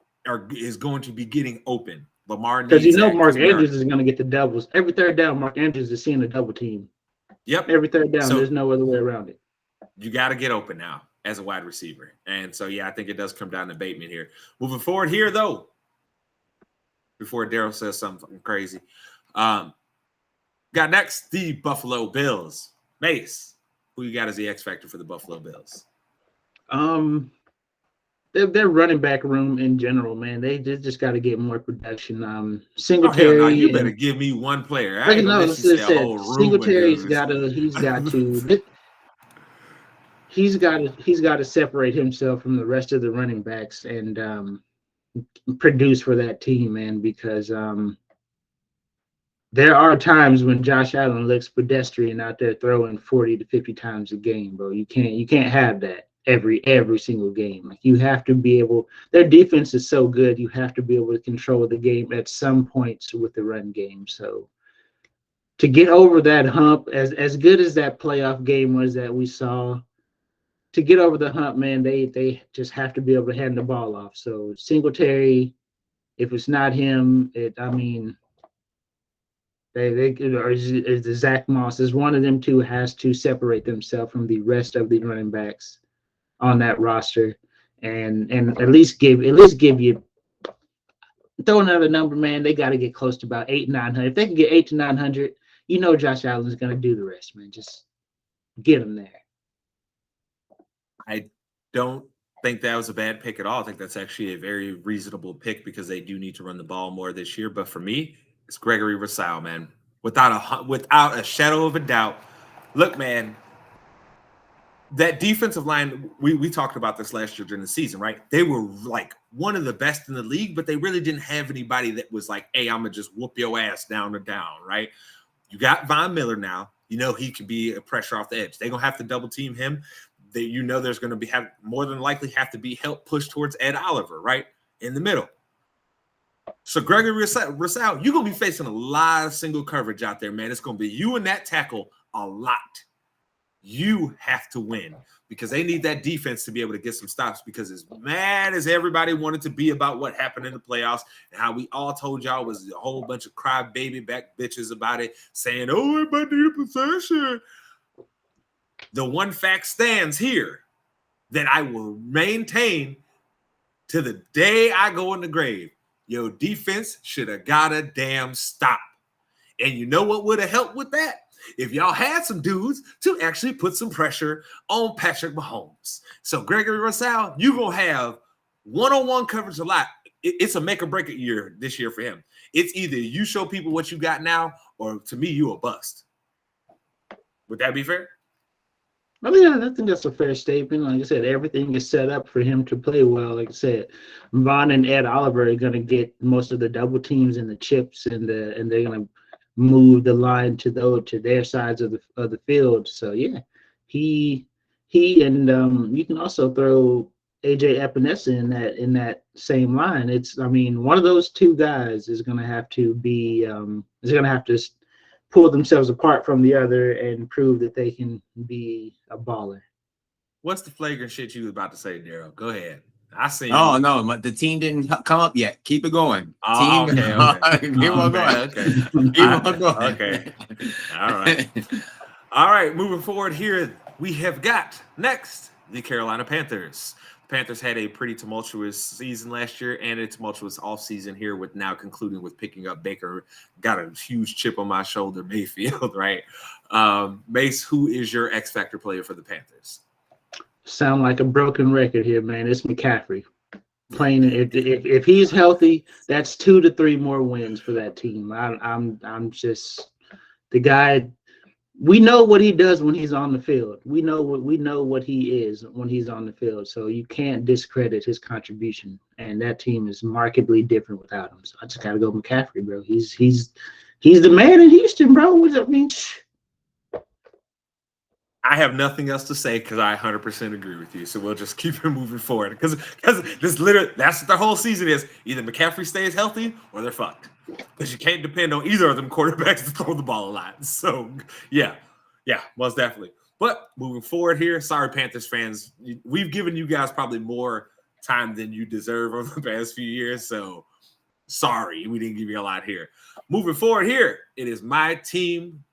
is going to be getting open. Lamar needs because Mark Andrews is going to get the doubles every 3rd down. Mark Andrews is seeing a double team. Yep, every 3rd down. So, there's no other way around it. You got to get open now as a wide receiver, and so yeah, I think it does come down to Bateman here. Moving forward here, though, before Darrell says something crazy, got next the Buffalo Bills. Mase, who you got as the X factor for the Buffalo Bills? Their running back room in general, man, they just got to get more production. Singletary. Oh, you better give me one player. I ain't gonna let you say a whole room. Singletary he's got to separate himself from the rest of the running backs and produce for that team, man, because there are times when Josh Allen looks pedestrian out there throwing 40 to 50 times a game, bro. You can't have that every single game. Like you have to be able. Their defense is so good. You have to be able to control the game at some points with the run game. So to get over that hump, as good as that playoff game was that we saw, to get over the hump, man, they just have to be able to hand the ball off. So Singletary, if it's not him, they or the Zach Moss is one of them two has to separate themselves from the rest of the running backs on that roster, and at least give you throw another number, man. They got to get close to about 800-900. If they can get 800 to 900, you know Josh Allen's going to do the rest, man. Just get him there. I don't think that was a bad pick at all. I think that's actually a very reasonable pick because they do need to run the ball more this year. But for me, it's Gregory Rousseau, man. Without a shadow of a doubt. Look, man, that defensive line, we talked about this last year during the season, right? They were like one of the best in the league, but they really didn't have anybody that was like, hey, I'm going to just whoop your ass down or down, right? You got Von Miller now. You know he could be a pressure off the edge. They're going to have to double team him. There's going to be more than likely have to be help pushed towards Ed Oliver, right? In the middle. So Gregory Rousseau, you're going to be facing a lot of single coverage out there, man. It's going to be you and that tackle a lot. You have to win because they need that defense to be able to get some stops because as mad as everybody wanted to be about what happened in the playoffs and how we all told y'all was a whole bunch of crybaby back bitches about it, saying, oh, everybody need a possession. The one fact stands here that I will maintain to the day I go in the grave. Your defense should have got a damn stop. And you know what would have helped with that? If y'all had some dudes to actually put some pressure on Patrick Mahomes. So Gregory Rousseau, you're going to have one-on-one coverage a lot. It's a make or break year this year for him. It's either you show people what you got now or to me, you a bust. Would that be fair? I mean, I think that's a fair statement. Like I said, everything is set up for him to play well. Like I said, Von and Ed Oliver are going to get most of the double teams and the chips, and they're going to move the line to their sides of the field. So yeah, he and you can also throw AJ Epinesa in that same line. One of those two guys is going to have to pull themselves apart from the other and prove that they can be a baller. What's the flagrant shit you was about to say, Darrell? Go ahead. I see. Oh, no, the team didn't come up yet. Keep it going. Oh, team, okay. Keep on going. Okay. Keep on going. Okay. All right. All right. Moving forward here, we have got next the Carolina Panthers. The Panthers had a pretty tumultuous season last year and a tumultuous offseason here with now concluding with picking up Baker. Got a huge chip on my shoulder, Mayfield, right? Mase, who is your X Factor player for the Panthers? Sound like a broken record here, man. It's McCaffrey. Playing if he's healthy, that's 2 to 3 more wins for that team. I'm just the guy. We know what he does when he's on the field. We know what he is when he's on the field. So you can't discredit his contribution. And that team is markedly different without him. So I just gotta go McCaffrey, bro. He's the man in Houston, bro. What does that mean? I have nothing else to say because I 100% agree with you. So we'll just keep it moving forward because that's what the whole season is. Either McCaffrey stays healthy or they're fucked because you can't depend on either of them quarterbacks to throw the ball a lot. So yeah, most definitely. But moving forward here, sorry Panthers fans, we've given you guys probably more time than you deserve over the past few years. So sorry, we didn't give you a lot here. Moving forward here, it is my team.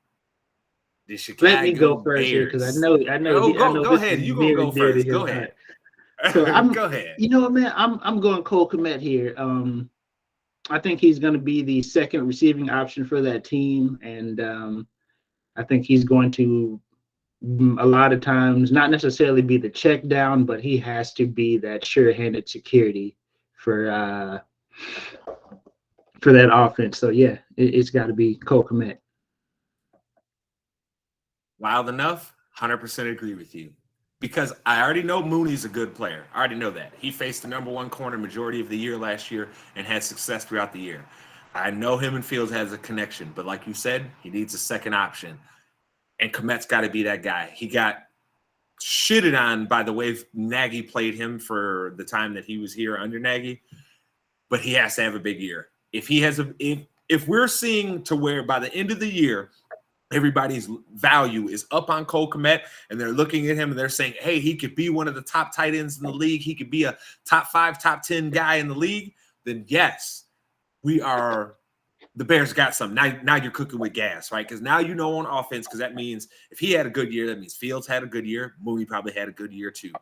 Let me go first here because I know. Go ahead. You gonna go first. Go ahead. So go ahead. You know what, man? I'm going Cole Kmet here. I think he's going to be the second receiving option for that team, and I think he's going to a lot of times not necessarily be the check down, but he has to be that sure-handed security for that offense. So yeah, it's got to be Cole Kmet. Wild enough, 100% agree with you. Because I already know Mooney's a good player. I already know that. He faced the number one corner majority of the year last year and had success throughout the year. I know him and Fields has a connection, but like you said, he needs a second option. And Kmet's got to be that guy. He got shitted on by the way Nagy played him for the time that he was here under Nagy, but he has to have a big year. If we're seeing to where by the end of the year, everybody's value is up on Cole Kmet, and they're looking at him and they're saying, hey, he could be one of the top tight ends in the league. He could be a top 5, top 10 guy in the league. Then yes, the Bears got some. Now you're cooking with gas, right? Because now you know on offense, because that means if he had a good year, that means Fields had a good year. Mooney probably had a good year too.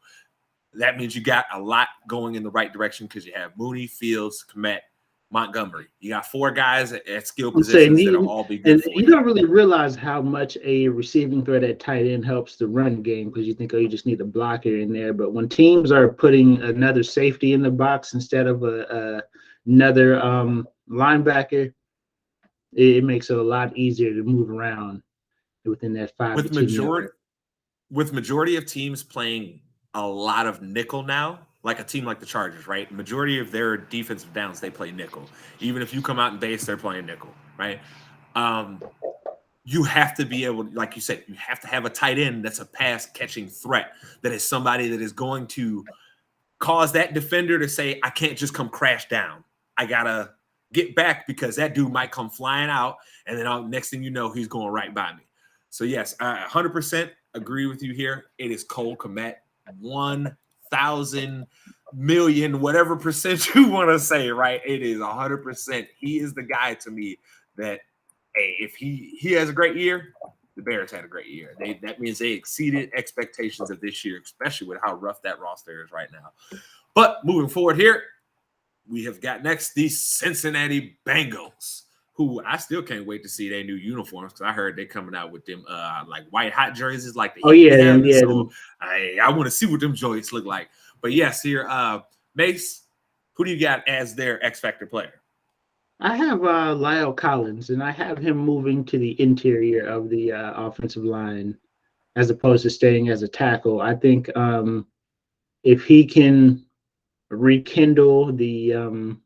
That means you got a lot going in the right direction because you have Mooney, Fields, Kmet, Montgomery. You got 4 guys at skill I'm saying, positions that'll all be good and for you don't really realize how much a receiving threat at tight end helps the run game because you think, oh, you just need a blocker in there. But when teams are putting another safety in the box instead of another linebacker, it makes it a lot easier to move around within that 5 to 10 yard. With majority of teams playing a lot of nickel now, like a team like the Chargers, right? Majority of their defensive downs, they play nickel. Even if you come out in base, they're playing nickel, right? You have to be able, like you said, you have to have a tight end that's a pass catching threat, that is somebody that is going to cause that defender to say, I can't just come crash down. I got to get back because that dude might come flying out, and then next thing you know, he's going right by me. So, yes, I 100% agree with you here. It is Cole Kmet, 1,000 million, whatever percent you want to say, right? It is 100%. He is the guy to me that, hey, if he has a great year, the Bears had a great year. That means they exceeded expectations of this year, especially with how rough that roster is right now. But moving forward here, we have got next the Cincinnati Bengals, who I still can't wait to see their new uniforms because I heard they're coming out with them like white hot jerseys like the So I want to see what them joints look like. But yes, here, Mase, who do you got as their X Factor player? I have Lyle Collins, and I have him moving to the interior of the offensive line as opposed to staying as a tackle. I think if he can rekindle the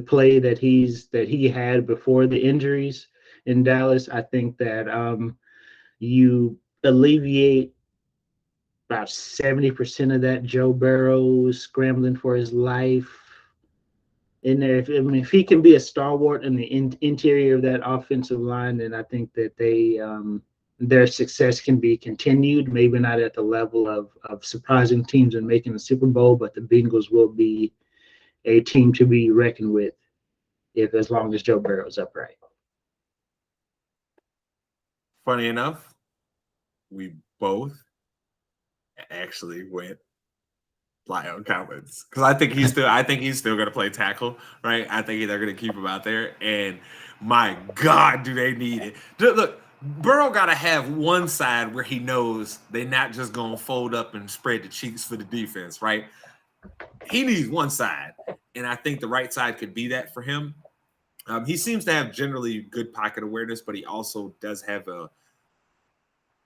play that he had before the injuries in Dallas, I think that you alleviate about 70% of that Joe Burrow scrambling for his life in there. If he can be a stalwart in the interior of that offensive line, then I think that their success can be continued. Maybe not at the level of surprising teams and making the Super Bowl, but the Bengals will be a team to be reckoned with as long as Joe Burrow's upright. Funny enough, we both actually went Lyle Collins because I think he's still going to play tackle, right? I think they're going to keep him out there, and my God, do they need it? Look, Burrow got to have one side where he knows they're not just going to fold up and spread the cheeks for the defense, right? He needs one side, and I think the right side could be that for him. He seems to have generally good pocket awareness, but he also does have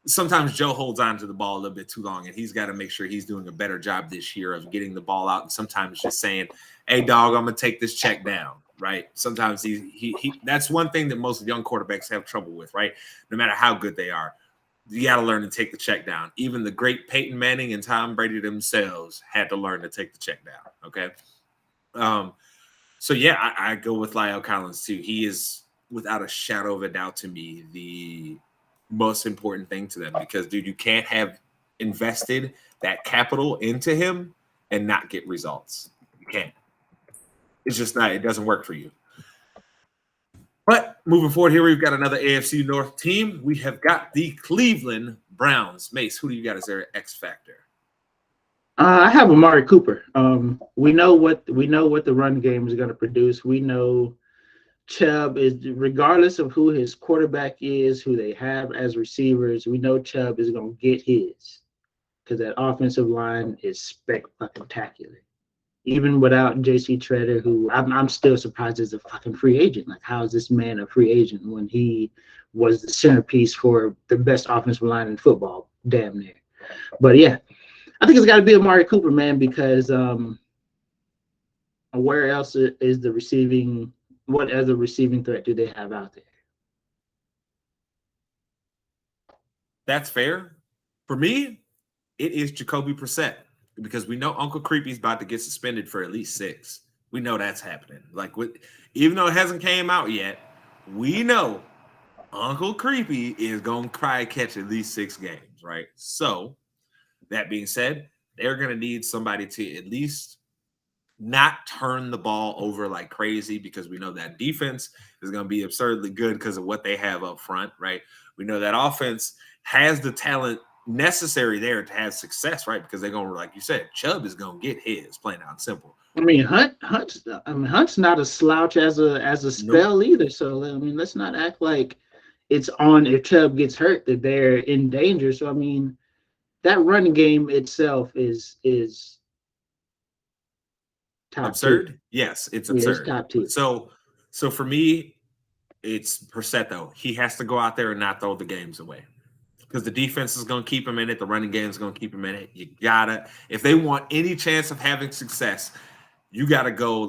sometimes Joe holds on to the ball a little bit too long, and he's got to make sure he's doing a better job this year of getting the ball out. And sometimes just saying, hey, dog, I'm going to take this check down, right? Sometimes he that's one thing that most young quarterbacks have trouble with, right? No matter how good they are, you got to learn to take the check down. Even the great Peyton Manning and Tom Brady themselves had to learn to take the check down, okay? So, yeah, I go with Lyle Collins, too. He is, without a shadow of a doubt to me, the most important thing to them because, dude, you can't have invested that capital into him and not get results. You can't. It's just not. It doesn't work for you. But moving forward here, we've got another AFC North team. We have got the Cleveland Browns. Mase, who do you got as their X factor? I have Amari Cooper. We know what the run game is going to produce. We know Chubb is, regardless of who his quarterback is, who they have as receivers, we know Chubb is going to get his because that offensive line is spectacular. Even without J.C. Treader, who I'm still surprised is a fucking free agent. Like, how is this man a free agent when he was the centerpiece for the best offensive line in football, damn near. But, yeah, I think it's got to be Amari Cooper, man, because where else is the receiving – what other receiving threat do they have out there? That's fair. For me, it is Jacoby Brissett because we know Uncle Creepy's about to get suspended for at least 6. We know that's happening. Like, even though it hasn't came out yet, we know Uncle Creepy is going to probably catch at least 6 games, right? So, that being said, they're going to need somebody to at least not turn the ball over like crazy because we know that defense is going to be absurdly good because of what they have up front, right? We know that offense has the talent necessary there to have success, right? Because they're going to, like you said, Chubb is going to get his, plain out simple, I mean, Hunt's not a slouch as a spell either. So I mean, let's not act like it's on if Chubb gets hurt that they're in danger. So I mean, that running game itself is top tier. Absurd? Yes, it's Yeah, it's absurd. top tier. So for me, it's Brissett though. He has to go out there and not throw the games away. Because the defense is going to keep him in it. The running game is going to keep him in it. You gotta, if they want any chance of having success, you gotta go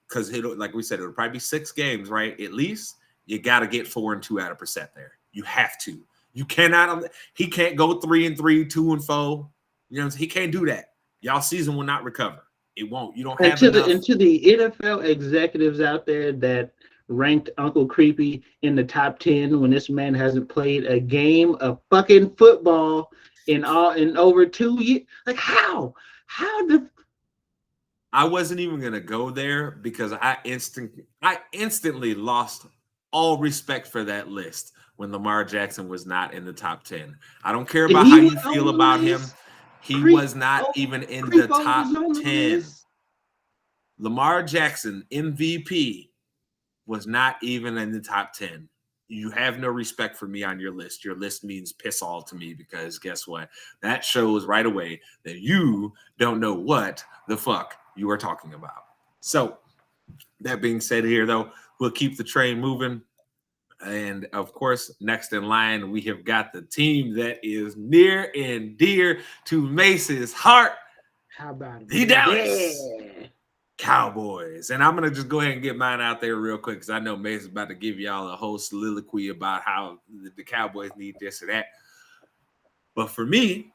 because like we said, it'll probably be 6 games, right? At least you gotta get 4-2 out of Brissett there. You have to. You cannot. He can't go 3-3, 2-4. You know, he can't do that. Y'all season will not recover. It won't. You don't have enough. And to the NFL executives out there that ranked Uncle Creepy in the top 10 when this man hasn't played a game of fucking football in over 2 years. Like how the I wasn't even gonna go there because I instantly lost all respect for that list when Lamar Jackson was not in the top 10. I don't care about how you feel about him. He was not even in the top 10. Lamar Jackson, MVP, was not even in the top 10. You have no respect for me on your list. Your list means piss all to me because guess what? That shows right away that you don't know what the fuck you are talking about. So that being said here, though, we'll keep the train moving. And of course, next in line, we have got the team that is near and dear to Mace's heart. How about the Dallas Cowboys. And I'm going to just go ahead and get mine out there real quick because I know Mace is about to give y'all a whole soliloquy about how the Cowboys need this or that. But for me,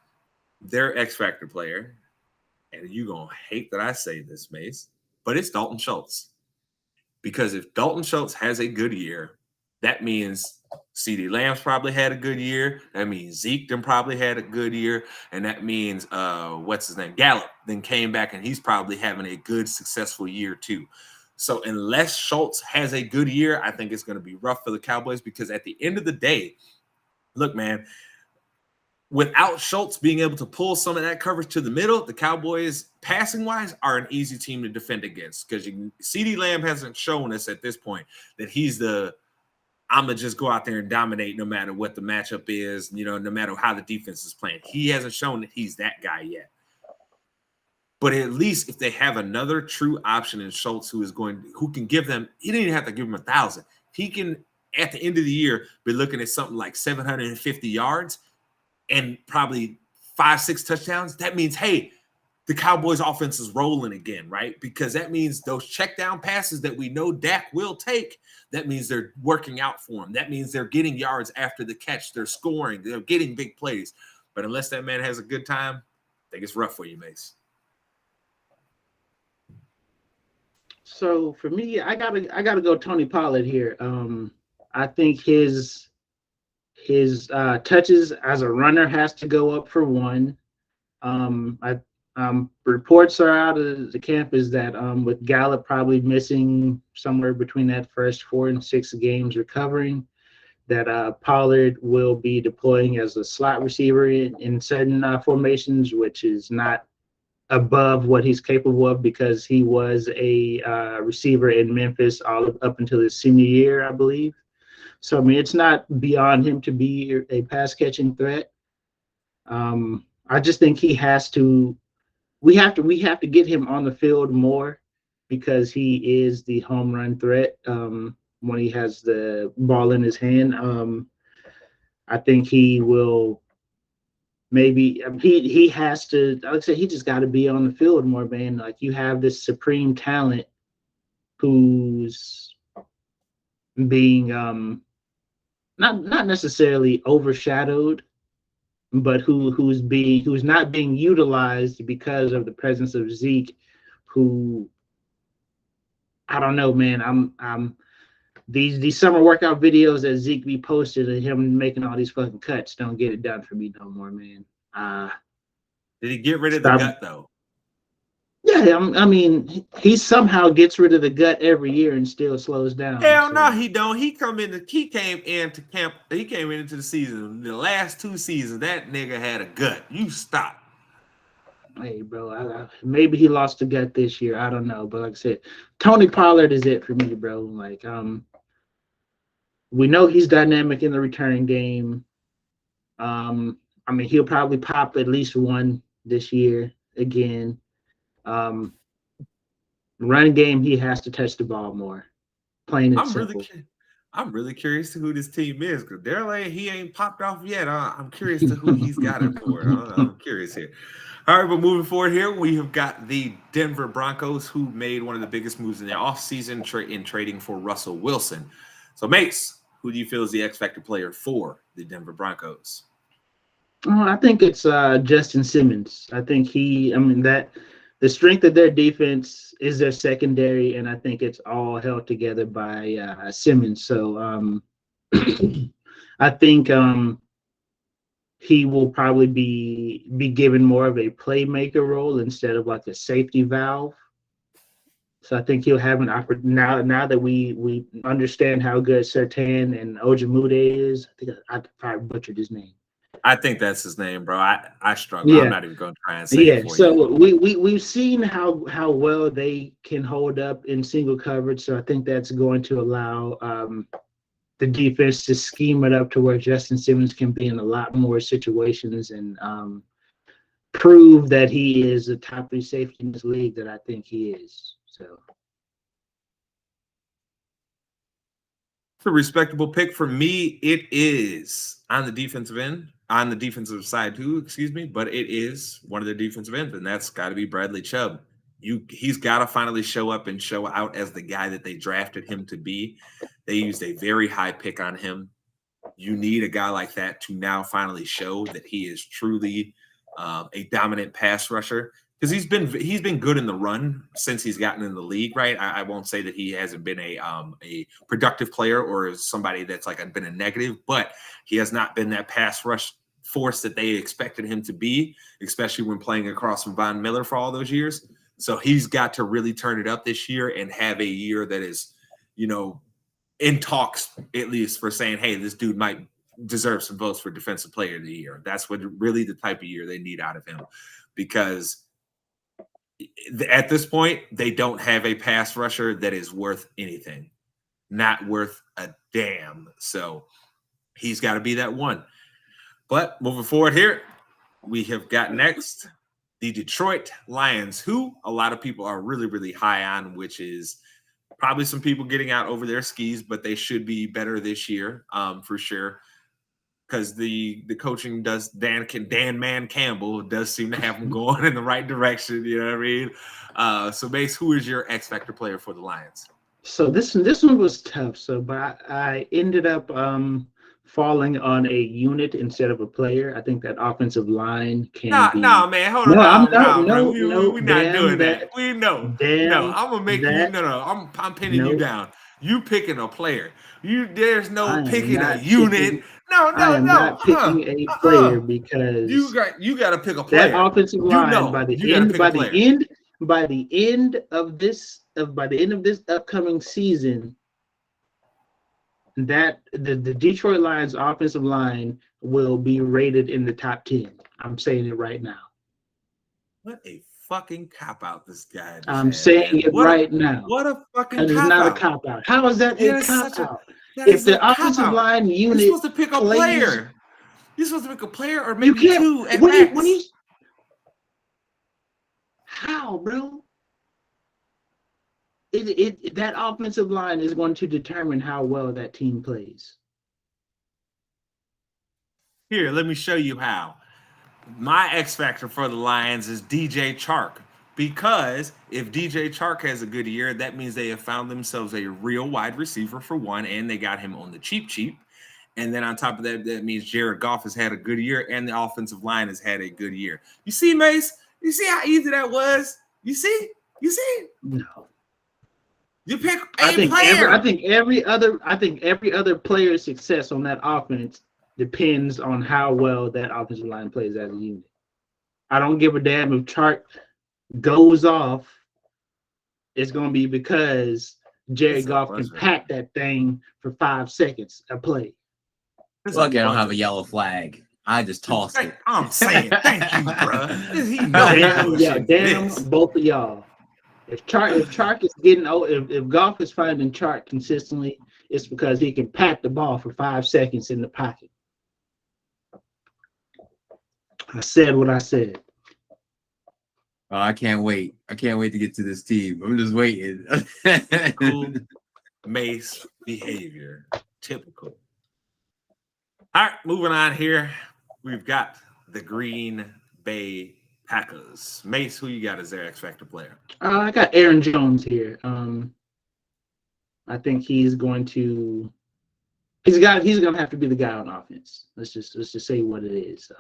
their X Factor player, and you're going to hate that I say this, Mace, but it's Dalton Schultz. Because if Dalton Schultz has a good year, that means CeeDee Lamb's probably had a good year. That means Zeke then probably had a good year. And that means, what's his name? Gallup then came back and he's probably having a good, successful year too. So unless Schultz has a good year, I think it's going to be rough for the Cowboys because at the end of the day, look, man, without Schultz being able to pull some of that coverage to the middle, the Cowboys, passing-wise, are an easy team to defend against because CeeDee Lamb hasn't shown us at this point that he's I'm going to just go out there and dominate no matter what the matchup is, no matter how the defense is playing. He hasn't shown that he's that guy yet. But at least if they have another true option in Schultz who can give them, he didn't even have to give him 1,000. He can, at the end of the year, be looking at something like 750 yards and probably 5-6 touchdowns. That means, hey, the Cowboys offense is rolling again, right? Because that means those check down passes that we know Dak will take, that means they're working out for him. That means they're getting yards after the catch. They're scoring. They're getting big plays. But unless that man has a good time, I think it's rough for you, Mace. So for me, I gotta go Tony Pollard here. I think his touches as a runner has to go up for one. Reports are out of the camp is that with Gallup probably missing somewhere between that first 4 and 6 games recovering, that Pollard will be deploying as a slot receiver in certain formations, which is not above what he's capable of because he was a receiver in Memphis up until his senior year, I believe. So I mean, it's not beyond him to be a pass catching threat. I just think he has to. We have to get him on the field more because he is the home run threat when he has the ball in his hand. I think he will maybe he has to. I would say he just got to be on the field more, man. Like you have this supreme talent who's being not necessarily overshadowed, but who's not being utilized because of the presence of Zeke, who I don't know, man. I'm these summer workout videos that Zeke be posted of him making all these fucking cuts don't get it done for me no more, man. Did he get rid of the gut though? Yeah, I mean, he somehow gets rid of the gut every year and still slows down. Hell no, he don't. He came into camp. He came into the season. The last 2 seasons, that nigga had a gut. You stop. Hey, bro, maybe he lost the gut this year. I don't know, but like I said, Tony Pollard is it for me, bro. Like, we know he's dynamic in the return game. I mean, he'll probably pop at least one this year again. Um, Run game, he has to touch the ball more. Plain and I'm really, simple. I'm really curious to who this team is because Darrell he ain't popped off yet. I'm curious to who he's got it for. I'm curious here. All right, but moving forward here, we have got the Denver Broncos who made one of the biggest moves in the offseason in trading for Russell Wilson. So, Mase, who do you feel is the X Factor player for the Denver Broncos? I think it's Justin Simmons. I think that the strength of their defense is their secondary, and I think it's all held together by Simmons. So I think he will probably be given more of a playmaker role instead of like a safety valve. So I think he'll have an opportunity now that we understand how good Surtain and Ojemude is. I think I probably butchered his name. I think that's his name, bro. I struggle. Yeah. I'm not even going to try and say it for so you. we've seen how well they can hold up in single coverage. So I think that's going to allow the defense to scheme it up to where Justin Simmons can be in a lot more situations and prove that he is a top 3 safety in this league that I think he is. So It's a respectable pick for me. It is on the defensive end, on the defensive side too, excuse me, but it is one of their defensive ends, and that's got to be Bradley Chubb. He's got to finally show up and show out as the guy that they drafted him to be. They used a very high pick on him. You need a guy like that to now finally show that he is truly a dominant pass rusher, because he's been good in the run since he's gotten in the league, right? I won't say that he hasn't been a productive player or somebody that's been a negative, but he has not been that pass rush force that they expected him to be, especially when playing across from Von Miller for all those years. So he's got to really turn it up this year and have a year that is, in talks at least for saying, hey, this dude might deserve some votes for defensive player of the year. That's what really the type of year they need out of him, because at this point, they don't have a pass rusher that is worth anything, not worth a damn. So he's got to be that one. But moving forward here, we have got next the Detroit Lions, who a lot of people are really, really high on, which is probably some people getting out over their skis, but they should be better this year for sure. Because the coaching does Dan Man Campbell does seem to have them going in the right direction. You know what I mean? So, Mase, who is your X Factor player for the Lions? So this one was tough. But I ended up falling on a unit instead of a player. I think that offensive line can be. No, man, hold on. We're not doing that. We know. No, I'm gonna make you. No. I'm pinning you down. You picking a player. There's no picking a unit. I am not picking a player because you got to pick a player. That offensive line by the end of this upcoming season, that the Detroit Lions offensive line will be rated in the top 10. I'm saying it right now. What a fucking cop out this guy. I'm saying it right now. What a fucking cop out. It's not a cop out. How is that a cop out? If the offensive line unit, you're supposed to pick a player. You're supposed to pick a player or maybe two at max. How, bro? That offensive line is going to determine how well that team plays. Here, let me show you how. My X factor for the Lions is DJ Chark, because if DJ Chark has a good year, that means they have found themselves a real wide receiver for one, and they got him on the cheap. And then on top of that, that means Jared Goff has had a good year, and the offensive line has had a good year. You see, Mase? You see how easy that was? You see? No. You pick a player. I think every other player's success on that offense depends on how well that offensive line plays as a unit. I don't give a damn if Chark goes off. It's going to be because Jared Goff can pack that thing for 5 seconds a play. Look, I don't have a yellow flag. I just tossed it. I'm saying thank you, bro. He knows. Damn, both of y'all. If Chark is getting old, if Goff is finding Chark consistently, it's because he can pat the ball for 5 seconds in the pocket. I said what I said. Oh, I can't wait. I can't wait to get to this team. I'm just waiting. Cool Mase behavior. Typical. All right, moving on here. We've got the Green Bay Packers. Mase, who you got as their X Factor player? I got Aaron Jones here. I think he's going to have to be the guy on offense. Let's just say what it is.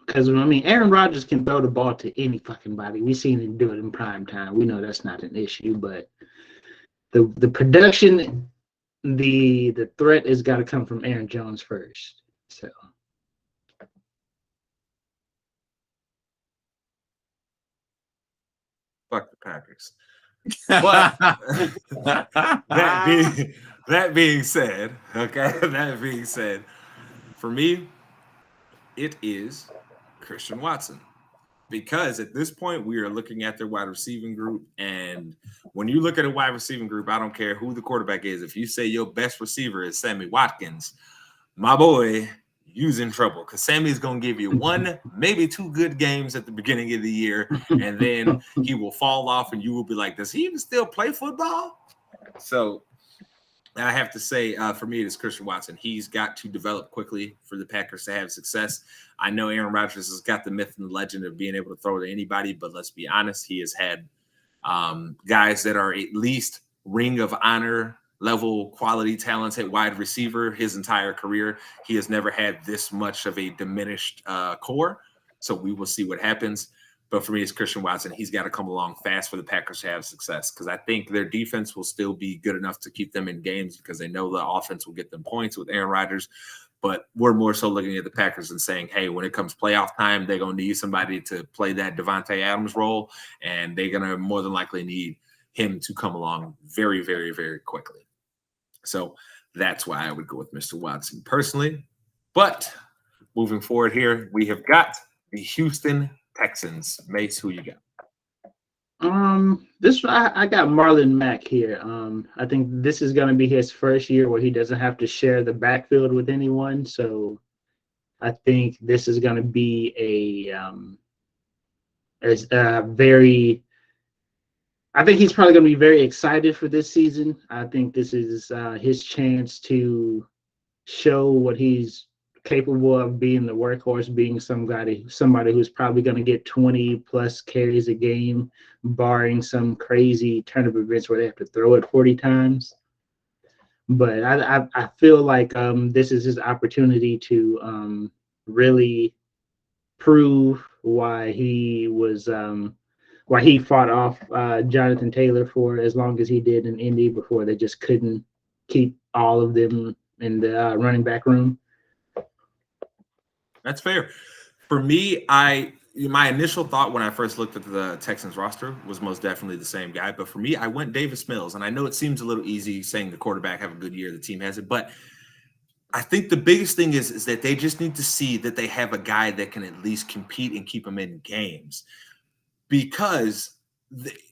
Because Aaron Rodgers can throw the ball to any fucking body. We've seen him do it in prime time. We know that's not an issue, but the production, the threat has got to come from Aaron Jones first. So fuck the Packers. But that being said, for me, it is Christian Watson. Because at this point, we are looking at their wide receiving group. And when you look at a wide receiving group, I don't care who the quarterback is. If you say your best receiver is Sammy Watkins, my boy, you's in trouble. Because Sammy's going to give you 1, maybe 2 good games at the beginning of the year. And then he will fall off and you will be like, does he even still play football? So I have to say, for me, it is Christian Watson. He's got to develop quickly for the Packers to have success. I know Aaron Rodgers has got the myth and the legend of being able to throw to anybody, but let's be honest, he has had guys that are at least Ring of Honor level quality talents at wide receiver his entire career. He has never had this much of a diminished core, so we will see what happens. But for me, it's Christian Watson. He's got to come along fast for the Packers to have success because I think their defense will still be good enough to keep them in games because they know the offense will get them points with Aaron Rodgers. But we're more so looking at the Packers and saying, hey, when it comes playoff time, they're going to need somebody to play that Devontae Adams role, and they're going to more than likely need him to come along very, very, very quickly. So that's why I would go with Mr. Watson personally. But moving forward here, we have got the Houston Texans. Mase, who you got? I got Marlon Mack here. I think this is going to be his first year where he doesn't have to share the backfield with anyone. So I think this is going to be I think he's probably going to be very excited for this season. I think this is his chance to show what he's capable of being, the workhorse, being somebody who's probably going to get 20 plus carries a game, barring some crazy turn of events where they have to throw it 40 times. But I feel like this is his opportunity to really prove why he fought off Jonathan Taylor for as long as he did in Indy before they just couldn't keep all of them in the running back room. That's fair. For me, my initial thought when I first looked at the Texans roster was most definitely the same guy. But for me, I went Davis Mills. And I know it seems a little easy saying the quarterback have a good year, the team has it. But I think the biggest thing is that they just need to see that they have a guy that can at least compete and keep them in games. Because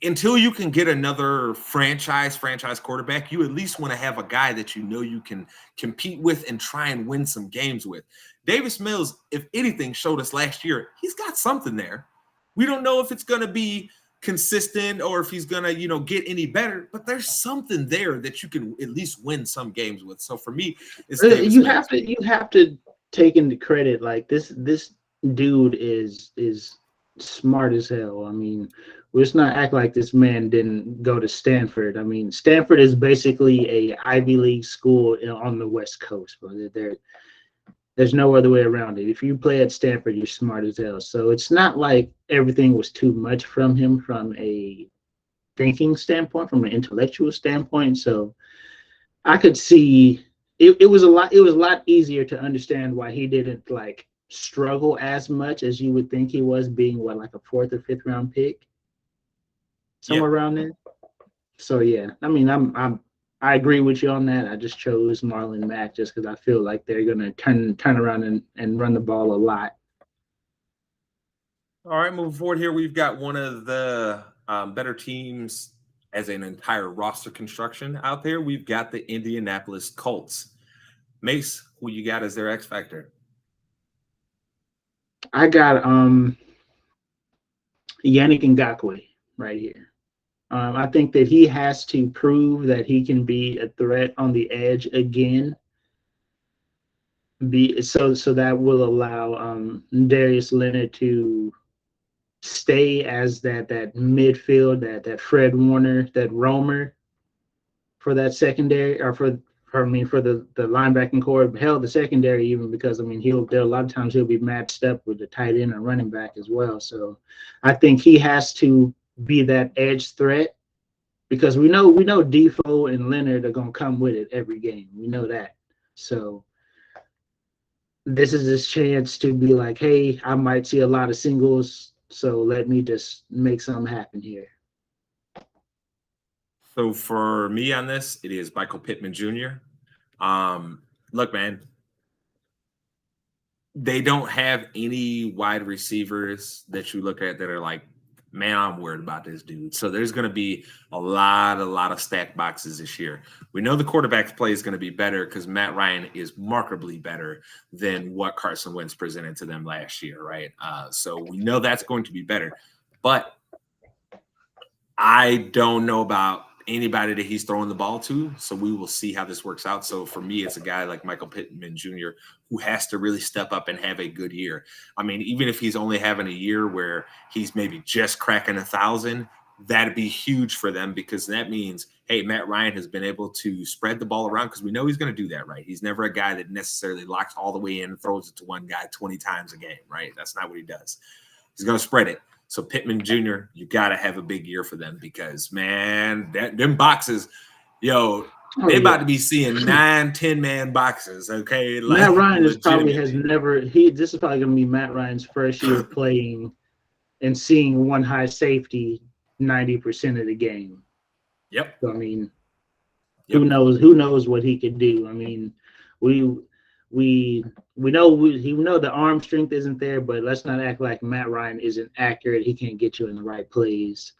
until you can get another franchise quarterback, you at least want to have a guy that you know you can compete with and try and win some games with. Davis Mills, if anything, showed us last year he's got something there. We don't know if it's going to be consistent or if he's going to, get any better, but there's something there that you can at least win some games with. So for me, it's you have to take into credit, like this dude is smart as hell. I mean, let's not act like this man didn't go to Stanford. I mean, Stanford is basically a Ivy League school on the West Coast, bro. There's no other way around it. If you play at Stanford, you're smart as hell. So it's not like everything was too much from him from a thinking standpoint, from an intellectual standpoint. So I could see it was a lot easier to understand why he didn't struggle as much as you would think he was, being like a 4th or 5th round pick, somewhere around there. So yeah, I mean, I agree with you on that. I just chose Marlon Mack just because I feel like they're gonna turn around and run the ball a lot. All right, moving forward here, we've got one of the better teams as an entire roster construction out there. We've got the Indianapolis Colts. Mase, who you got as their X factor? I got Yannick Ngakoue right here. I think that he has to prove that he can be a threat on the edge again. So that will allow Darius Leonard to stay as that midfield, that Fred Warner, that roamer for that secondary, or for the linebacking core. Hell, the secondary even, because there a lot of times he'll be matched up with the tight end and running back as well. So I think he has to be that edge threat, because we know Defoe and Leonard are gonna come with it every game. We know that. So this is his chance to be like, hey, I might see a lot of singles, so let me just make something happen here. So for me on this, it is Michael Pittman Jr. Look, man, they don't have any wide receivers that you look at that are like, man, I'm worried about this dude. So there's going to be a lot of stack boxes this year. We know the quarterback's play is going to be better because Matt Ryan is markedly better than what Carson Wentz presented to them last year, right? So we know that's going to be better. But I don't know about anybody that he's throwing the ball to, so we will see how this works out. So for me, it's a guy like Michael Pittman Jr. who has to really step up and have a good year. I mean, even if he's only having a year where he's maybe just cracking 1,000, that'd be huge for them, because that means, hey, Matt Ryan has been able to spread the ball around, because we know he's going to do that, right? He's never a guy that necessarily locks all the way in and throws it to one guy 20 times a game, right? That's not what he does. He's going to spread it. So Pittman Jr., you got to have a big year for them, because, man, them boxes, they about to be seeing 9-10-man boxes, okay? Like, Matt Ryan this is probably going to be Matt Ryan's first year playing and seeing one high safety 90% of the game. Yep. So, who knows what he could do? We know the arm strength isn't there, but let's not act like Matt Ryan isn't accurate. He can't get you in the right plays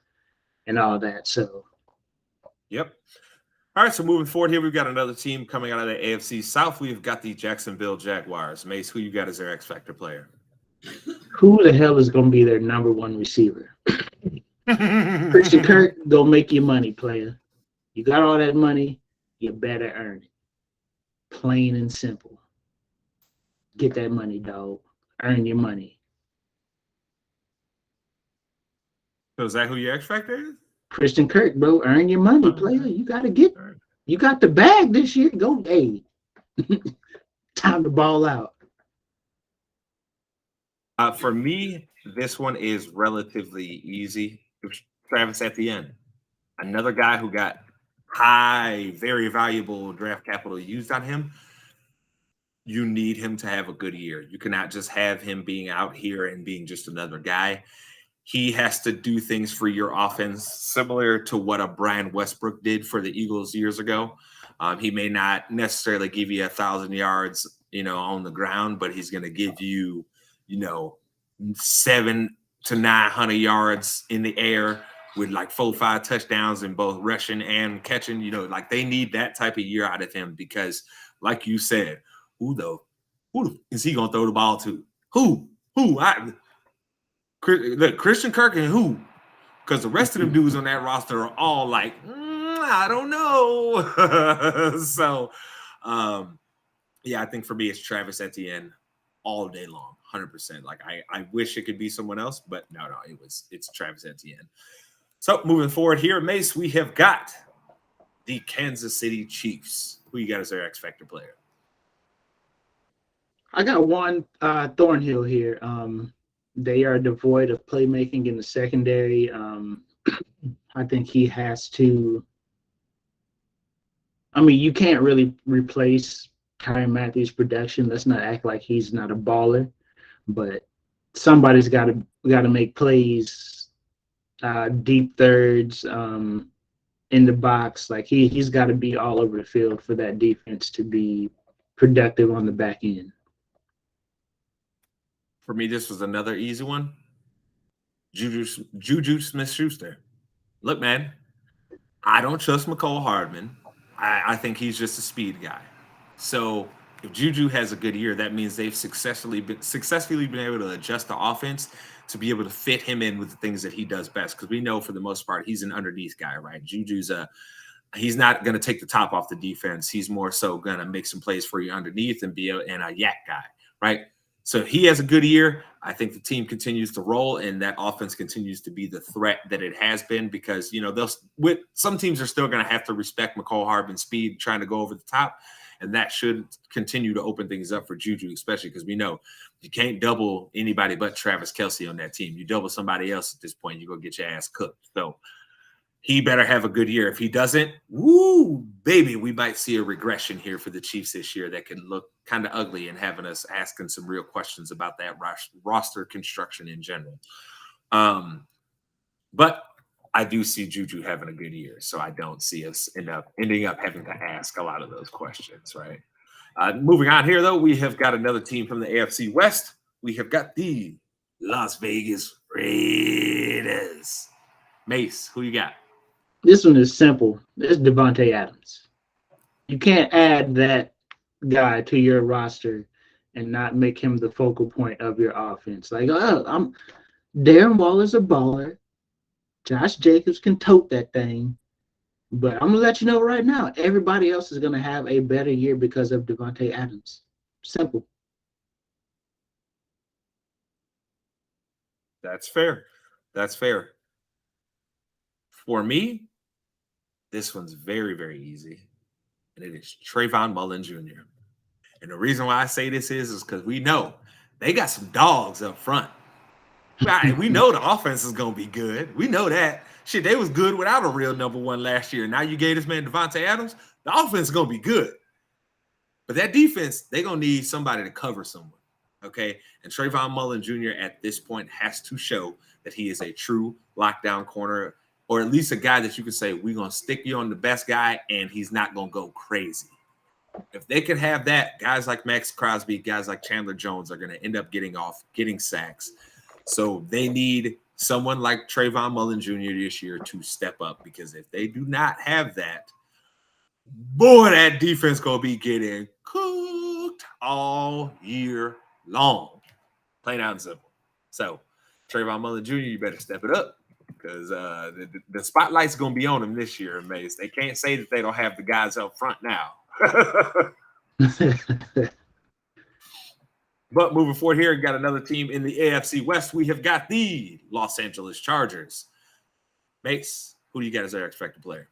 and all that. So, yep. All right. So moving forward here, we've got another team coming out of the AFC South. We've got the Jacksonville Jaguars. Mase, who you got as their X Factor player? Who the hell is going to be their number one receiver? Christian Kirk, go make your money, player. You got all that money, you better earn it. Plain and simple. Get that money, dog. Earn your money. So is that who your X Factor is? Christian Kirk, bro. Earn your money, player. You got the bag this year. Go, hey. Time to ball out. For me, this one is relatively easy. Travis Etienne, another guy who got high, very valuable draft capital used on him. You need him to have a good year. You cannot just have him being out here and being just another guy. He has to do things for your offense similar to what a Brian Westbrook did for the Eagles years ago. He may not necessarily give you 1,000 yards, on the ground, but he's going to give you, 700 to 900 yards in the air with like 4-5 touchdowns in both rushing and catching. They need that type of year out of him, because, like you said, who is he gonna throw the ball to? Who? Christian Kirk and who? Because the rest of them dudes on that roster are all like, I don't know. So, I think for me it's Travis Etienne all day long, 100%. Like I wish it could be someone else, but no, it's Travis Etienne. So moving forward here, Mase, we have got the Kansas City Chiefs. Who you got as their X Factor player? I got one Thornhill here. They are devoid of playmaking in the secondary. I think he has to. You can't really replace Tyrann Matthews' production. Let's not act like he's not a baller, but somebody's got to make plays, deep thirds, in the box. Like he's got to be all over the field for that defense to be productive on the back end. For me, this was another easy one. Juju Smith-Schuster. Look, man, I don't trust McCole Hardman. I think he's just a speed guy. So if Juju has a good year, that means they've successfully been able to adjust the offense to be able to fit him in with the things that he does best. Because we know for the most part he's an underneath guy, right? He's not going to take the top off the defense. He's more so going to make some plays for you underneath and be a yak guy, right? So he has a good year. I think the team continues to roll, and that offense continues to be the threat that it has been because, some teams are still going to have to respect McCole Hardman's speed trying to go over the top, and that should continue to open things up for Juju, especially because we know you can't double anybody but Travis Kelce on that team. You double somebody else at this point, you're going to get your ass cooked. So he better have a good year. If he doesn't, woo, baby, we might see a regression here for the Chiefs this year that can look kind of ugly and having us asking some real questions about that roster construction in general. But I do see Juju having a good year, so I don't see us ending up having to ask a lot of those questions, right? Moving on here, though, we have got another team from the AFC West. We have got the Las Vegas Raiders. Mase, who you got? This one is simple. It's Devontae Adams. You can't add that guy to your roster and not make him the focal point of your offense. Like, Darren Waller's a baller. Josh Jacobs can tote that thing. But I'm going to let you know right now, everybody else is going to have a better year because of Devontae Adams. Simple. That's fair. That's fair. For me, this one's very, very easy, and it is Trayvon Mullen Jr. And the reason why I say this is because we know they got some dogs up front. Right, we know the offense is going to be good. We know that. Shit, they was good without a real number one last year. Now you gave this man Devontae Adams, the offense is going to be good. But that defense, they're going to need somebody to cover someone, okay? And Trayvon Mullen Jr. at this point has to show that he is a true lockdown corner, or at least a guy that you can say, we're going to stick you on the best guy, and he's not going to go crazy. If they can have that, guys like Max Crosby, guys like Chandler Jones are going to end up getting sacks. So they need someone like Trayvon Mullen Jr. this year to step up, because if they do not have that, boy, that defense going to be getting cooked all year long. Plain out and simple. So Trayvon Mullen Jr., you better step it up, because the spotlight's going to be on him this year, Mace. They can't say that they don't have the guys up front now. But moving forward here, we got another team in the AFC West. We have got the Los Angeles Chargers. Mace, who do you got as their expected player?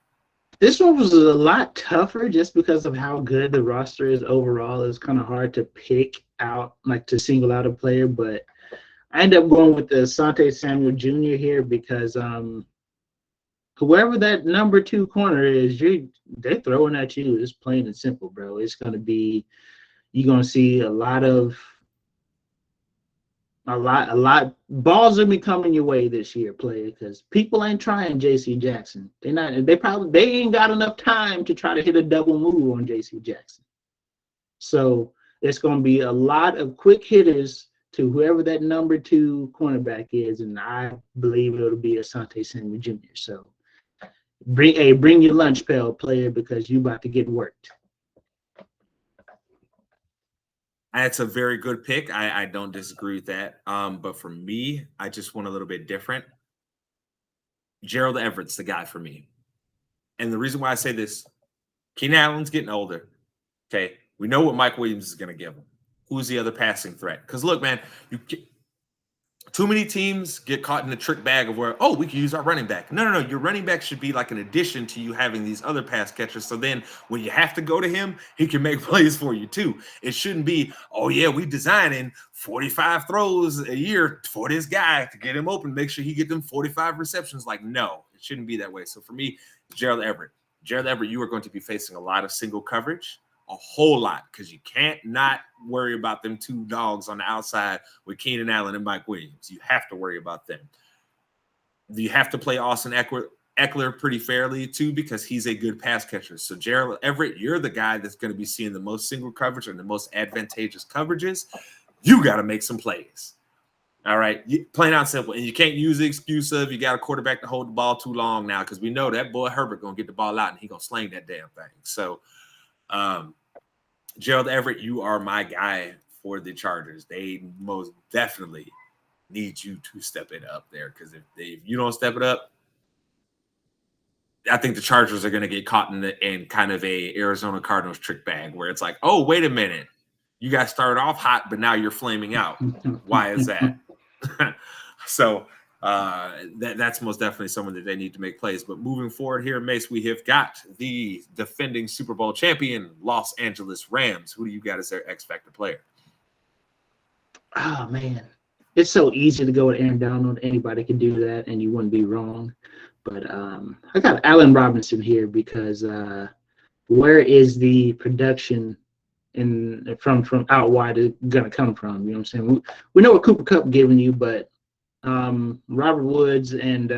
This one was a lot tougher just because of how good the roster is overall. It's kind of hard to pick out, like to single out a player, but I end up going with the Asante Samuel Jr. here because whoever that number 2 corner is, they're throwing at you. It's plain and simple, bro. It's going to be, you're going to see a lot balls are be coming your way this year, player, because people ain't trying J.C. Jackson. They ain't got enough time to try to hit a double move on J.C. Jackson. So it's going to be a lot of quick hitters to whoever that number 2 cornerback is, and I believe it'll be Asante Samuel Jr. So bring your lunch pail, player, because you about to get worked. That's a very good pick. I don't disagree with that. But for me, I just went a little bit different. Gerald Everett's the guy for me. And the reason why I say this, Keenan Allen's getting older. Okay. We know what Mike Williams is going to give him. Who's the other passing threat? Because look, man, too many teams get caught in the trick bag of where, we can use our running back. No. Your running back should be like an addition to you having these other pass catchers. So then when you have to go to him, he can make plays for you too. It shouldn't be, we designing 45 throws a year for this guy to get him open, make sure he get them 45 receptions. Like, no, it shouldn't be that way. So for me, Gerald Everett. Gerald Everett, you are going to be facing a lot of single coverage. A whole lot, because you can't not worry about them 2 dogs on the outside with Keenan Allen and Mike Williams. You have to worry about them. You have to play Austin Eckler Eckler pretty fairly too because he's a good pass catcher. So Gerald Everett, you're the guy that's going to be seeing the most single coverage and the most advantageous coverages. You got to make some plays. All right, plain out simple. And you can't use the excuse of you got a quarterback to hold the ball too long now because we know that boy Herbert going to get the ball out and he going to sling that damn thing. So Gerald Everett, you are my guy for the Chargers. They most definitely need you to step it up there because if you don't step it up, I think the Chargers are going to get caught in kind of a Arizona Cardinals trick bag where it's like, oh, wait a minute. You guys started off hot, but now you're flaming out. Why is that? So that's most definitely someone that they need to make plays. But moving forward here, Mase, we have got the defending Super Bowl champion, Los Angeles Rams. Who do you got as their X Factor player? Oh, man. It's so easy to go with Aaron Donald. Anybody can do that, and you wouldn't be wrong. But I got Allen Robinson here because where is the production from out wide is going to come from? You know what I'm saying? We know what Cooper Kupp giving you, but Robert Woods and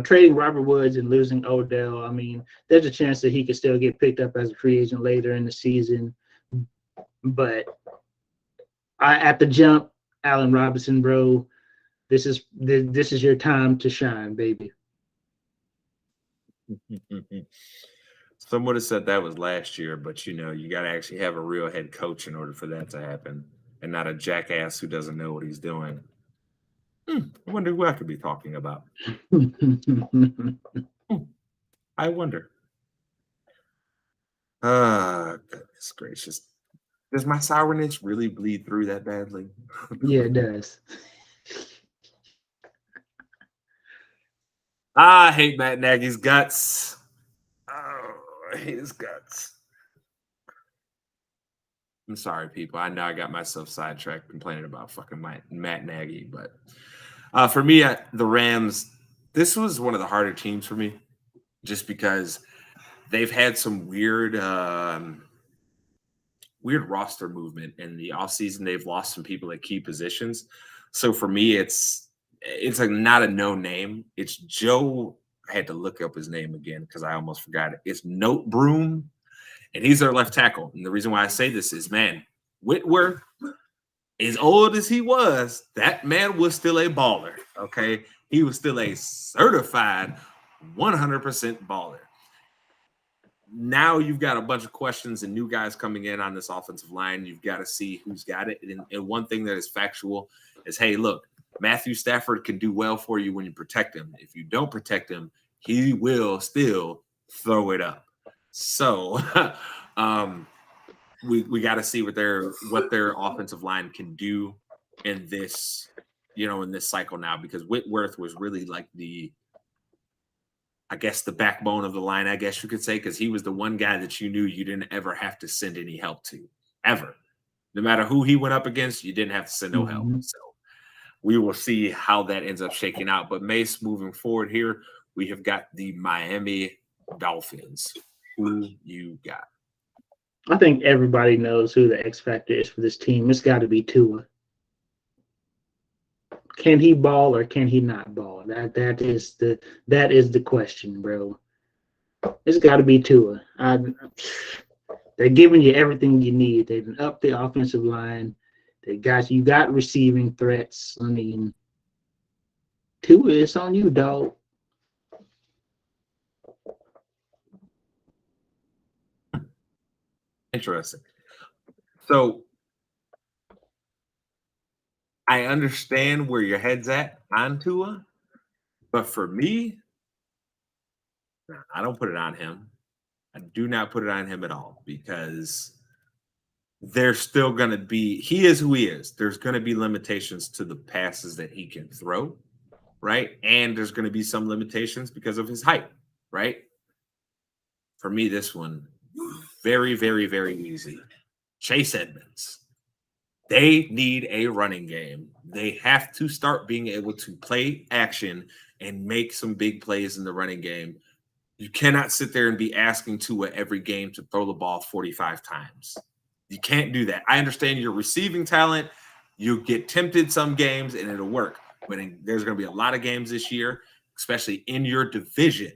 trading Robert Woods and losing Odell. I mean, there's a chance that he could still get picked up as a free agent later in the season. But at the jump, Allen Robinson, bro. This is your time to shine, baby. Someone have said that was last year, but you got to actually have a real head coach in order for that to happen, and not a jackass who doesn't know what he's doing. I wonder who I could be talking about. I wonder. Goodness gracious. Does my sourness really bleed through that badly? Yeah, it does. I hate Matt Nagy's guts. Oh, I hate his guts. I'm sorry, people. I know I got myself sidetracked complaining about fucking Matt Nagy, but for me, the Rams, this was one of the harder teams for me just because they've had some weird roster movement in the offseason. They've lost some people at key positions. So for me, it's like not a no name. It's Joe. I had to look up his name again because I almost forgot it. It's Note Broom, and he's their left tackle. And the reason why I say this is, man, Whitworth, as old as he was, that man was still a baller. Okay, he was still a certified 100% baller. Now you've got a bunch of questions and new guys coming in on this offensive line. You've got to see who's got it. And one thing that is factual is, hey, look, Matthew Stafford can do well for you when you protect him. If you don't protect him, he will still throw it up. So we got to see what their offensive line can do in this, in this cycle now, because Whitworth was really like the backbone of the line, I guess you could say, because he was the one guy that you knew you didn't ever have to send any help to, ever. No matter who he went up against, you didn't have to send no help. So we will see how that ends up shaking out. But Mase, moving forward here, we have got the Miami Dolphins. Who you got? I think everybody knows who the X factor is for this team. It's got to be Tua. Can he ball or can he not ball? That is the question, bro. It's got to be Tua. They're giving you everything you need. They've upped the offensive line. You got receiving threats. I mean, Tua, it's on you, dog. Interesting. So I understand where your head's at on Tua, but for me, I don't put it on him. I do not put it on him at all because there's still going to be – he is who he is. There's going to be limitations to the passes that he can throw, right? And there's going to be some limitations because of his height, right? For me, this one, very, very, very easy. Chase Edmonds. They need a running game. They have to start being able to play action and make some big plays in the running game. You cannot sit there and be asking Tua every game to throw the ball 45 times. You can't do that. I understand your receiving talent. You get tempted some games and it'll work. But there's going to be a lot of games this year especially in your division,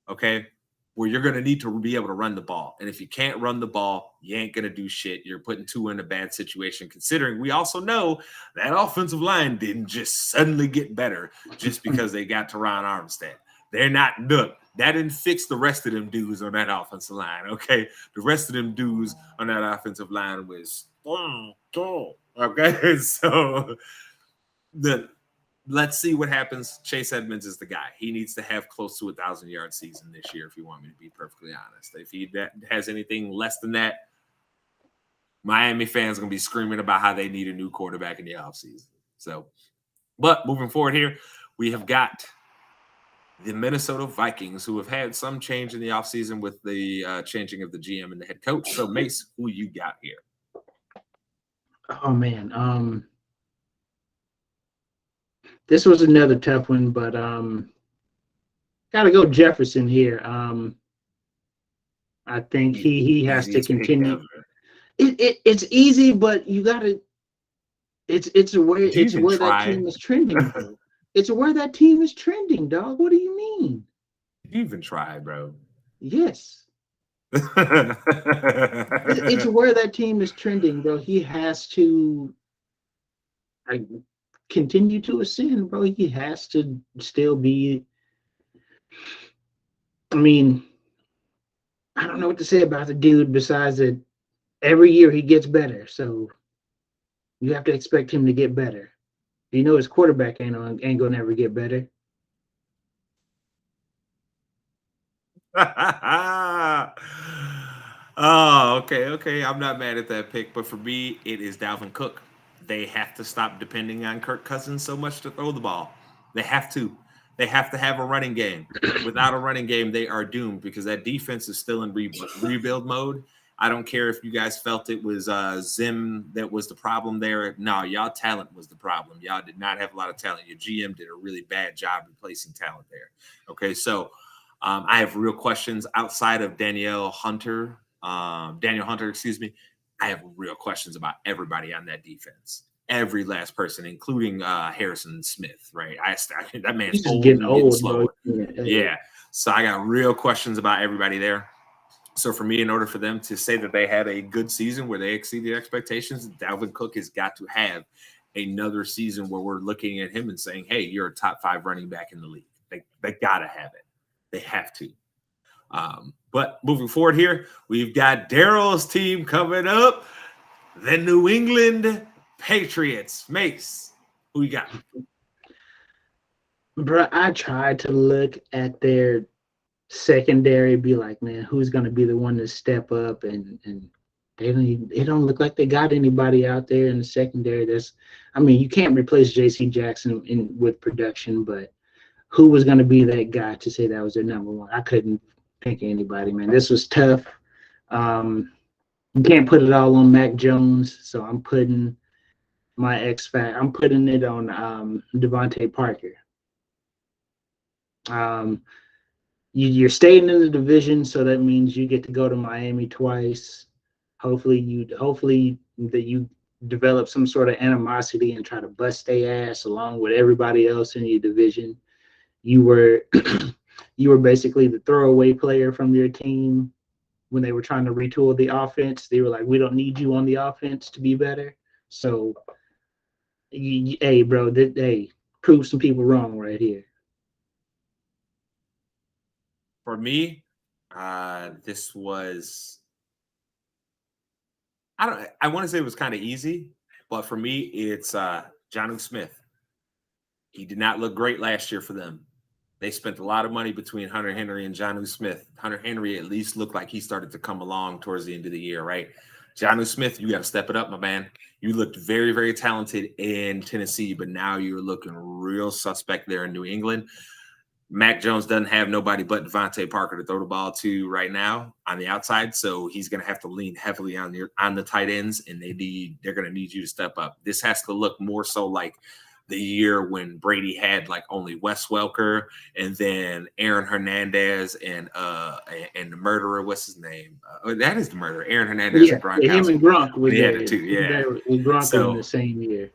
okay, where you're going to need to be able to run the ball. And if you can't run the ball, you ain't going to do shit. You're putting two in a bad situation, considering we also know that offensive line didn't just suddenly get better just because they got Teron Armstead. They're not, look, that didn't fix the rest of them dudes on that offensive line, okay? The rest of them dudes on that offensive line was, okay? So let's see what happens. Chase Edmonds is the guy. He needs to have close to 1,000-yard season this year, if you want me to be perfectly honest. If he has anything less than that, Miami fans are going to be screaming about how they need a new quarterback in the offseason. So, but moving forward here, we have got the Minnesota Vikings, who have had some change in the offseason with the changing of the GM and the head coach. So, Mase, who you got here? Oh, man. This was another tough one, but got to go Jefferson here. I think he has to continue. It's easy, but you got to. It's where that team is trending, bro. It's where that team is trending, dog. What do you mean? You even try, bro. Yes. It's where that team is trending, bro. He has to continue to ascend, bro. He has to still be. I mean, I don't know what to say about the dude besides that every year he gets better. So you have to expect him to get better. You know his quarterback ain't gonna never get better. Oh, okay. I'm not mad at that pick, but for me, it is Dalvin Cook. They have to stop depending on Kirk Cousins so much to throw the ball. They have to. They have to have a running game. Without a running game, they are doomed because that defense is still in rebuild mode. I don't care if you guys felt it was Zim that was the problem there. No, y'all talent was the problem. Y'all did not have a lot of talent. Your GM did a really bad job replacing talent there. Okay, so I have real questions outside of Daniel Hunter, excuse me. I have real questions about everybody on that defense. Every last person, including Harrison Smith, right? That man's He's just old getting and getting old, slower. bro. Yeah. So I got real questions about everybody there. So for me, in order for them to say that they had a good season where they exceeded expectations, Dalvin Cook has got to have another season where we're looking at him and saying, hey, you're a top 5 running back in the league. They got to have it. They have to. But moving forward here, we've got Darrell's team coming up, the New England Patriots. Mase, who you got? Bro, I tried to look at their secondary, be like, man, who's going to be the one to step up? And they don't look like they got anybody out there in the secondary. You can't replace J.C. Jackson with production, but who was going to be that guy to say that was their number one? I couldn't think of anybody, man. This was tough. You can't put it all on Mac Jones, so I'm putting my X-Factor. I'm putting it on Devontae Parker. You're staying in the division, so that means you get to go to Miami twice. Hopefully that you develop some sort of animosity and try to bust their ass along with everybody else in your division. You were basically the throwaway player from your team when they were trying to retool the offense. They were like, we don't need you on the offense to be better. So, hey, bro, prove some people wrong right here. For me, this was I want to say it was kind of easy, but for me, it's Jonnu Smith. He did not look great last year for them. They spent a lot of money between Hunter Henry and Jonnu Smith. Hunter Henry at least looked like he started to come along towards the end of the year, right? Jonnu Smith, you got to step it up, my man. You looked very, very talented in Tennessee, but now you're looking real suspect there in New England. Mac Jones doesn't have nobody but Devontae Parker to throw the ball to right now on the outside, so he's going to have to lean heavily on the tight ends, and they're going to need you to step up. This has to look more so like the year when Brady had like only Wes Welker and then Aaron Hernandez and the murderer. What's his name? That is the murderer. Aaron Hernandez and Gronkowski. Him and Gronk was there too. Gronk was in the same year.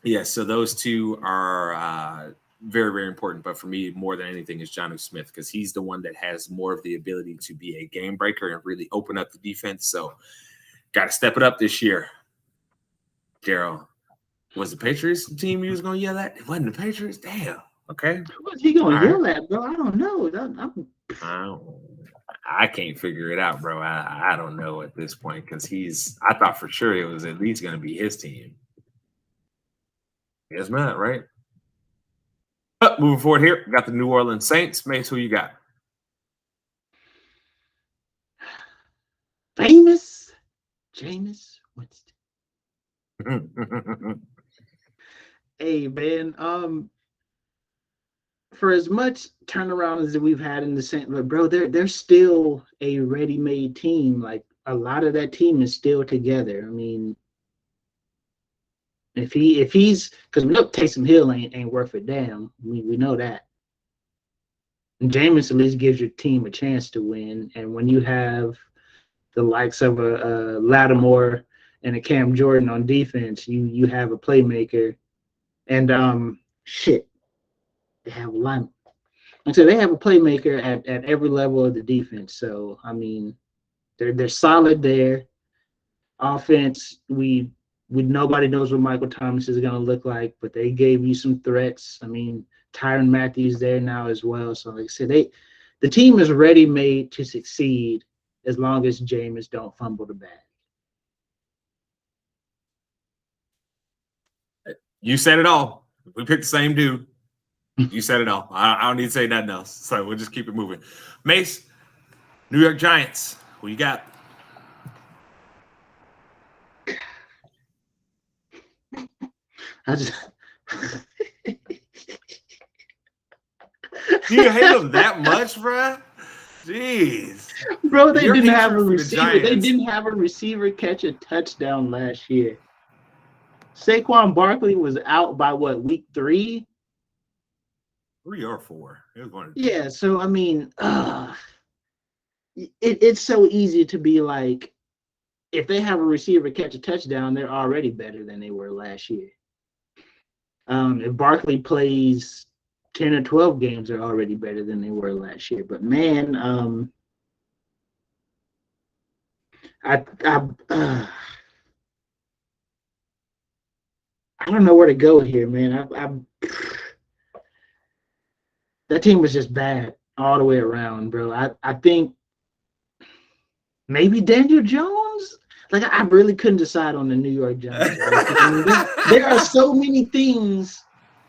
Yeah, so those two are very, very important. But for me, more than anything, is Jonnu Smith, because he's the one that has more of the ability to be a game breaker and really open up the defense. So got to step it up this year. Darrell, was the Patriots the team you was going to yell at? It wasn't the Patriots? Damn. Okay. What's he going to yell at, bro? I don't know. I can't figure it out, bro. I don't know at this point, because I thought for sure it was at least going to be his team. Guess not, right? But moving forward here, we got the New Orleans Saints. Mase, who you got? Famous Jameis Winston. Hey, man. For as much turnaround as we've had in the Saints, but bro, they're still a ready-made team. Like, a lot of that team is still together. I mean, if he's, because look, Taysom Hill ain't worth a damn. We know that. And Jameis at least gives your team a chance to win. And when you have the likes of a Lattimore and a Cam Jordan on defense, you have a playmaker. And they have a line. And so they have a playmaker at every level of the defense. So I mean, they're solid there. Offense, nobody knows what Michael Thomas is going to look like, but they gave you some threats. I mean, Tyrann Mathieu's there now as well. So like I said, the team is ready made to succeed as long as Jameis don't fumble the bag. You said it all. We picked the same dude. You said it all. I don't need to say nothing else. So we'll just keep it moving. Mase, New York Giants. Who you got? You hate them that much, bruh? Jeez. Bro, they didn't have a receiver. They didn't have a receiver catch a touchdown last year. Saquon Barkley was out by what, week 3? 3 or 4. It was one. Yeah, so I mean, it's so easy to be like, if they have a receiver catch a touchdown, they're already better than they were last year. If Barkley plays 10 or 12 games, they're already better than they were last year. But man, I don't know where to go here, man. That team was just bad all the way around, bro. I think maybe Daniel Jones. Like, I really couldn't decide on the New York Giants. Right? I mean, there are so many things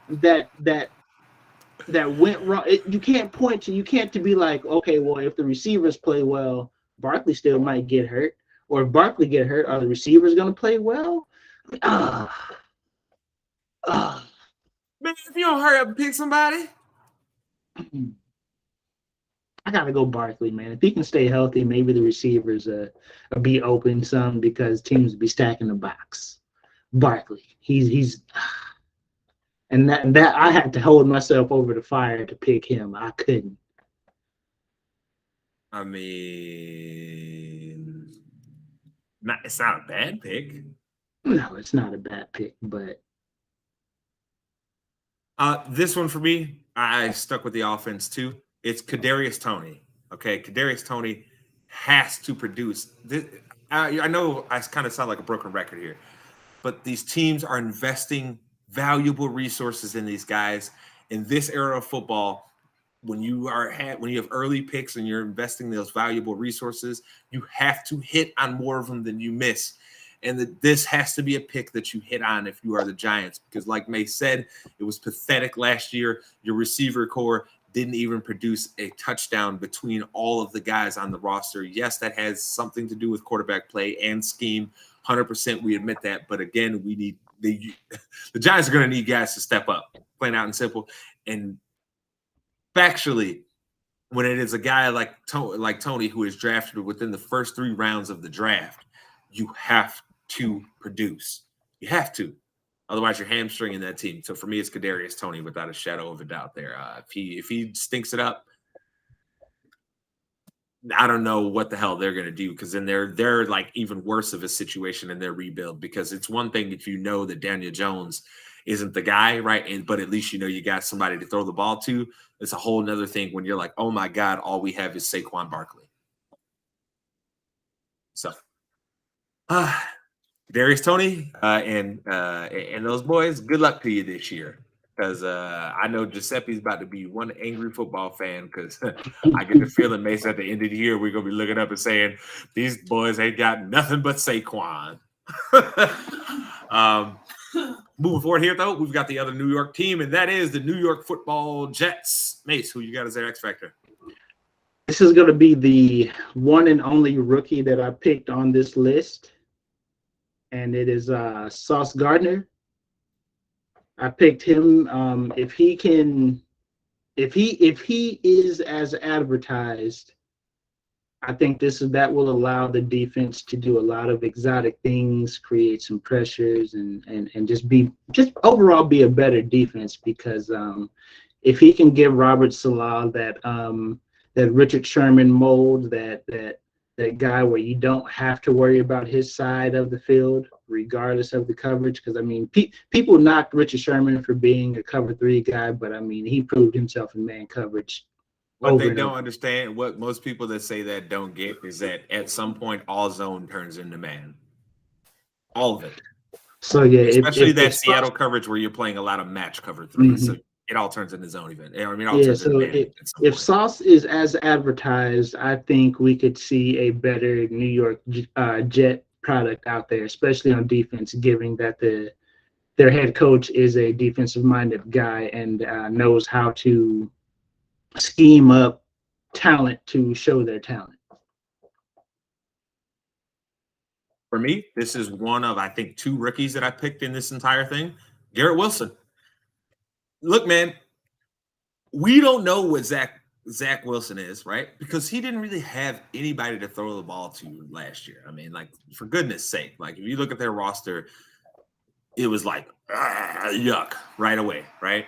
that went wrong. You can't point to. You can't be like, okay, well, if the receivers play well, Barkley still might get hurt. Or if Barkley get hurt, are the receivers going to play well? Man, if you don't hurry up and pick somebody. I gotta go Barkley, man. If he can stay healthy, maybe the receivers will be open some, because teams will be stacking the box. Barkley, he's and that I had to hold myself over the fire to pick him. I couldn't. I mean, it's not a bad pick. No, it's not a bad pick, but this one for me, I stuck with the offense too. It's Kadarius Toney. Okay, Kadarius Toney has to produce. I know I kind of sound like a broken record here, but these teams are investing valuable resources in these guys in this era of football. When you have early picks and you're investing those valuable resources, you have to hit on more of them than you miss. And this has to be a pick that you hit on if you are the Giants, because like Mase said, it was pathetic last year. Your receiver core didn't even produce a touchdown between all of the guys on the roster. Yes, that has something to do with quarterback play and scheme. 100%, we admit that. But again, we need the Giants are going to need guys to step up, plain out and simple. And factually, when it is a guy like Toney, who is drafted within the first 3 rounds of the draft, you have to produce. You have to. Otherwise, you're hamstringing that team. So for me, it's Kadarius Toney without a shadow of a doubt there. If he stinks it up, I don't know what the hell they're going to do, because then they're like even worse of a situation in their rebuild, because it's one thing if you know that Daniel Jones isn't the guy, right? But at least you got somebody to throw the ball to. It's a whole nother thing when you're like, oh my God, all we have is Saquon Barkley. So, Darius Toney and those boys, good luck to you this year. Because I know Giuseppe's about to be one angry football fan because I get the feeling, Mase, at the end of the year, we're going to be looking up and saying, these boys ain't got nothing but Saquon. Moving forward here, though, we've got the other New York team, and that is the New York Football Jets. Mase, who you got as their X Factor? This is going to be the one and only rookie that I picked on this list, and it is Sauce Gardner. I picked him. If he is as advertised, I think that will allow the defense to do a lot of exotic things, create some pressures, and just overall be a better defense. Because if he can give Robert Saleh that Richard Sherman mold, that guy where you don't have to worry about his side of the field, regardless of the coverage. Because, I mean, people knocked Richard Sherman for being a cover 3 guy, but, I mean, he proved himself in man coverage. What they don't understand, what most people that say that don't get, is that at some point, all zone turns into man. All of it. So, yeah. Especially that Seattle coverage where you're playing a lot of match cover 3. So it all turns into zone event. I mean, it all turns into man. If Sauce is as advertised, I think we could see a better New York Jet product out there, especially on defense, given that their head coach is a defensive-minded guy and knows how to scheme up talent to show their talent. For me, this is one of, I think, 2 rookies that I picked in this entire thing. Garrett Wilson. Look, man, we don't know what Zach Wilson is, right? Because he didn't really have anybody to throw the ball to last year. I mean, like, for goodness sake, like, if you look at their roster, it was like, yuck, right away, right?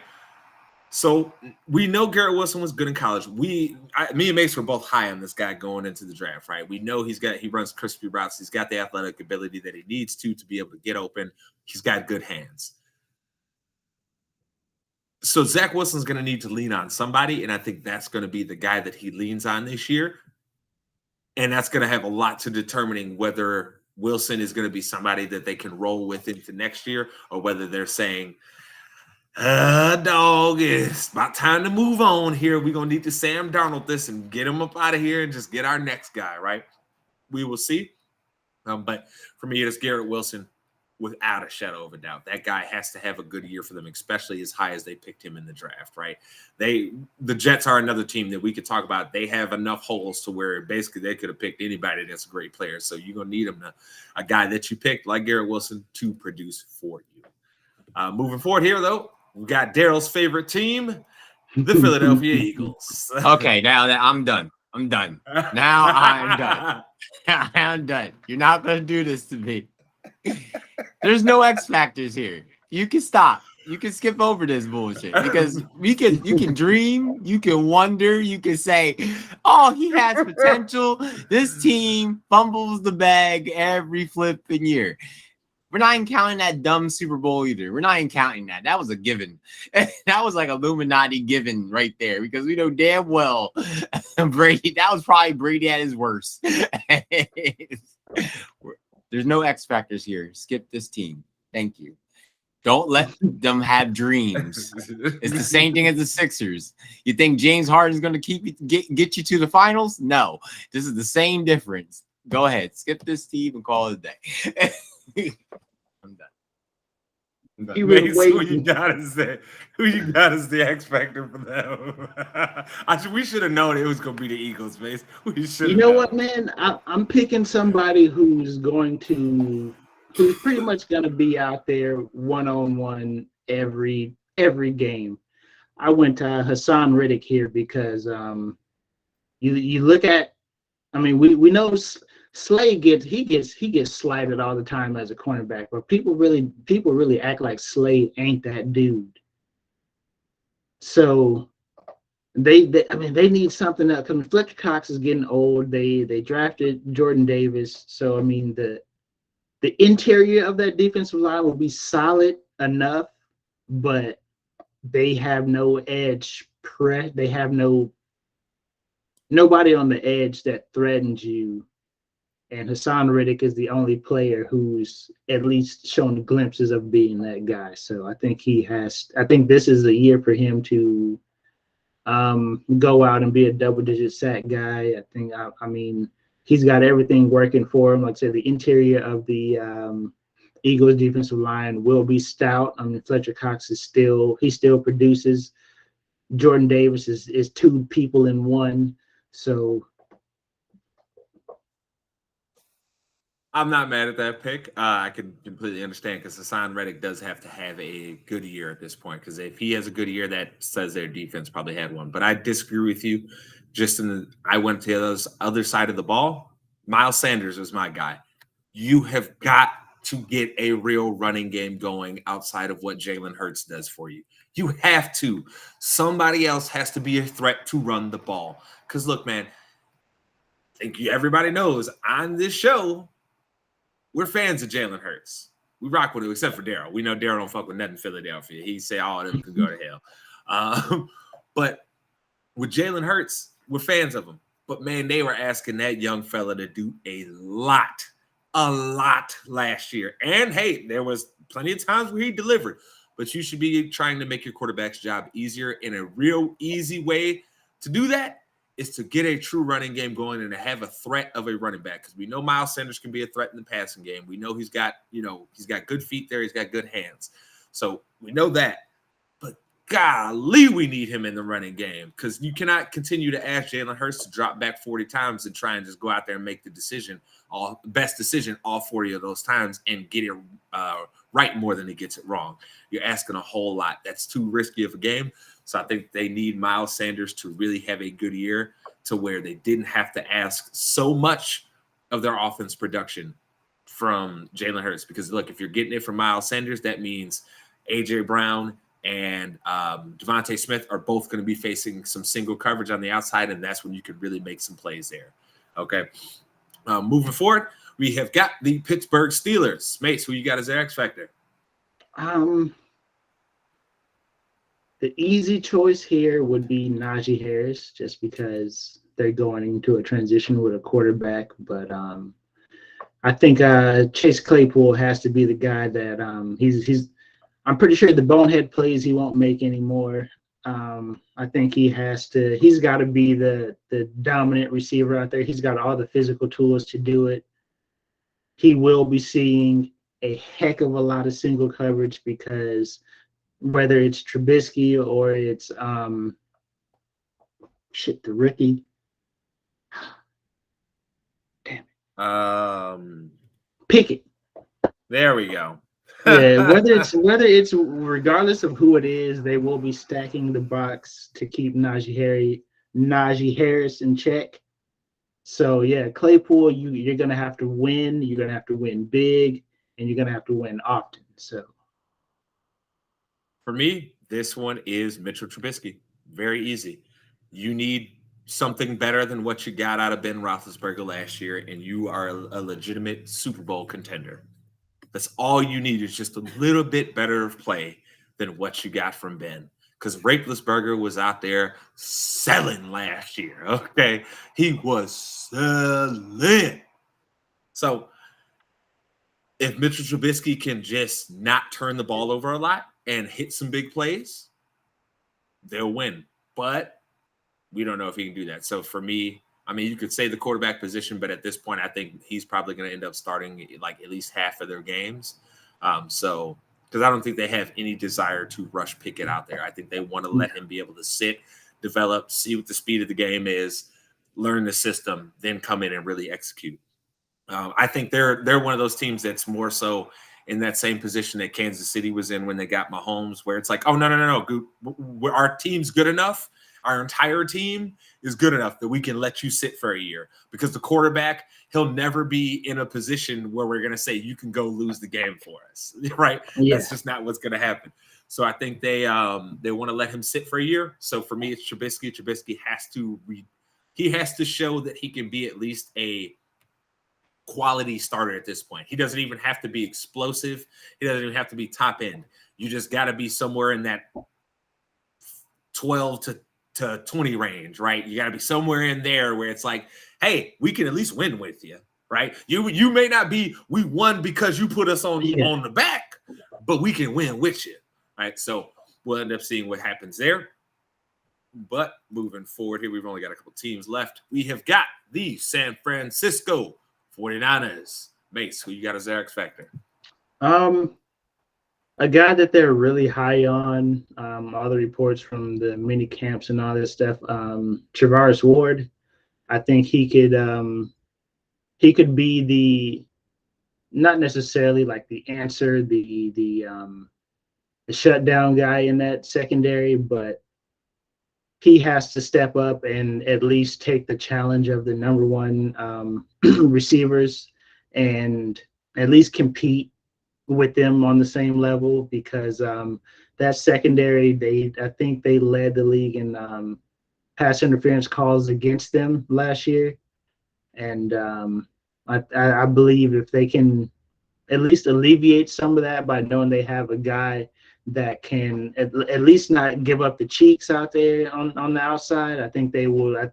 So we know Garrett Wilson was good in college. Me and Mase were both high on this guy going into the draft, right? We know he runs crispy routes. He's got the athletic ability that he needs to be able to get open. He's got good hands. So Zach Wilson's going to need to lean on somebody, and I think that's going to be the guy that he leans on this year. And that's going to have a lot to determining whether Wilson is going to be somebody that they can roll with into next year, or whether they're saying, dog, it's about time to move on here. We're going to need to Sam Darnold this and get him up out of here and just get our next guy, right? We will see. But for me, it's Garrett Wilson without a shadow of a doubt. That guy has to have a good year for them, especially as high as they picked him in the draft, right? The Jets are another team that we could talk about. They have enough holes to where basically they could have picked anybody that's a great player. So you're going to need a guy that you picked like Garrett Wilson to produce for you. Moving forward here, though, we got Darrell's favorite team, the Philadelphia Eagles. Okay, now that I'm done. Now I'm done. I'm done. You're not going to do this to me. There's no X factors here. You can stop. You can skip over this bullshit because you can dream, you can wonder, you can say, oh, he has potential. This team fumbles the bag every flipping year. We're not even counting that dumb Super Bowl either. We're not even counting that. That was a given. That was like Illuminati given right there because we know damn well Brady. That was probably Brady at his worst. There's no X factors here. Skip this team. Thank you. Don't let them have dreams. It's the same thing as the Sixers. You think James Harden is going to get you to the finals? No. This is the same difference. Go ahead. Skip this team and call it a day. I'm done. Who you got as the X factor for them? We should have known it was going to be the Eagles, Mase. You know what, man? I'm picking somebody who's pretty much going to be out there one-on-one every game. I went to Hassan Reddick here because you look at, I mean, we know Slay gets slighted all the time as a cornerback, but people really act like Slay ain't that dude. So they need something else. Because Fletcher Cox is getting old. They drafted Jordan Davis, so I mean the interior of that defensive line will be solid enough but they have no edge. They have nobody on the edge that threatens you. And Hassan Reddick is the only player who's at least shown glimpses of being that guy. So I think I think this is a year for him to go out and be a double-digit sack guy. I mean, he's got everything working for him. Like I said, the interior of the Eagles defensive line will be stout. I mean, Fletcher Cox he still produces. Jordan Davis is two people in one. So I'm not mad at that pick. I can completely understand because Hassan Reddick does have to have a good year at this point. Because if he has a good year, that says their defense probably had one. But I disagree with you. I went to the other side of the ball. Miles Sanders was my guy. You have got to get a real running game going outside of what Jalen Hurts does for you. You have to. Somebody else has to be a threat to run the ball. Because look, man, I think everybody knows on this show, we're fans of Jalen Hurts. We rock with him, except for Darrell. We know Darrell don't fuck with nothing Philadelphia. He say all of them can go to hell. But with Jalen Hurts, we're fans of him. But, man, they were asking that young fella to do a lot last year. And, hey, there was plenty of times where he delivered. But you should be trying to make your quarterback's job easier. In a real easy way to do that is to get a true running game going and to have a threat of a running back. Because we know Miles Sanders can be a threat in the passing game. We know he's got good feet there. He's got good hands. So we know that. But golly, we need him in the running game because you cannot continue to ask Jalen Hurts to drop back 40 times and try and just go out there and make the best decision all 40 of those times and get it right more than he gets it wrong. You're asking a whole lot. That's too risky of a game. So I think they need Miles Sanders to really have a good year to where they didn't have to ask so much of their offense production from Jalen Hurts. Because, look, if you're getting it from Miles Sanders, that means A.J. Brown and Devontae Smith are both going to be facing some single coverage on the outside, and that's when you could really make some plays there. Okay. Moving forward, we have got the Pittsburgh Steelers. Mase, who you got as their X Factor? The easy choice here would be Najee Harris, just because they're going into a transition with a quarterback. But I think Chase Claypool has to be the guy that he's. I'm pretty sure the bonehead plays he won't make anymore. I think he's got to be the dominant receiver out there. He's got all the physical tools to do it. He will be seeing a heck of a lot of single coverage because whether it's Trubisky or it's the rookie. Damn it. Pickett. There we go. Yeah, whether it's regardless of who it is, they will be stacking the box to keep Najee Harris in check. So yeah, Claypool, you're gonna have to win. You're gonna have to win big, and you're gonna have to win often. So for me, this one is Mitchell Trubisky. Very easy. You need something better than what you got out of Ben Roethlisberger last year, and you are a legitimate Super Bowl contender. That's all you need is just a little bit better of play than what you got from Ben. Because Roethlisberger was out there selling last year, okay? He was selling. So if Mitchell Trubisky can just not turn the ball over a lot and hit some big plays, they'll win. But we don't know if he can do that. So for me, I mean, you could say the quarterback position, but at this point, I think he's probably going to end up starting like at least half of their games. Because I don't think they have any desire to rush Pickett out there. I think they want to let him be able to sit, develop, see what the speed of the game is, learn the system, then come in and really execute. I think they're one of those teams that's more so in that same position that Kansas City was in when they got Mahomes, where it's like, oh, no. Our team's good enough. Our entire team is good enough that we can let you sit for a year because the quarterback, he'll never be in a position where we're going to say you can go lose the game for us, right? Yeah. That's just not what's going to happen. So I think they want to let him sit for a year. So for me, it's Trubisky. Trubisky has to show that he can be at least a quality starter at this point. He doesn't even have to be explosive. He doesn't even have to be top end. You just got to be somewhere in that 12 to 20 range, right? You got to be somewhere in there where it's like, hey, we can at least win with you, right? You may not be, we won because you put us on the back, but we can win with you, right? So we'll end up seeing what happens there. But moving forward here, we've only got a couple teams left. We have got the San Francisco 49ers. Mase, who you got as their X factor? A guy that they're really high on, all the reports from the mini camps and all this stuff, Travaris Ward. I think he could be the, not necessarily like the answer, the shutdown guy in that secondary, but he has to step up and at least take the challenge of the number one receivers and at least compete with them on the same level, because that secondary, I think they led the league in pass interference calls against them last year. And I believe if they can at least alleviate some of that by knowing they have a guy that can at least not give up the cheeks out there on the outside, I think they will.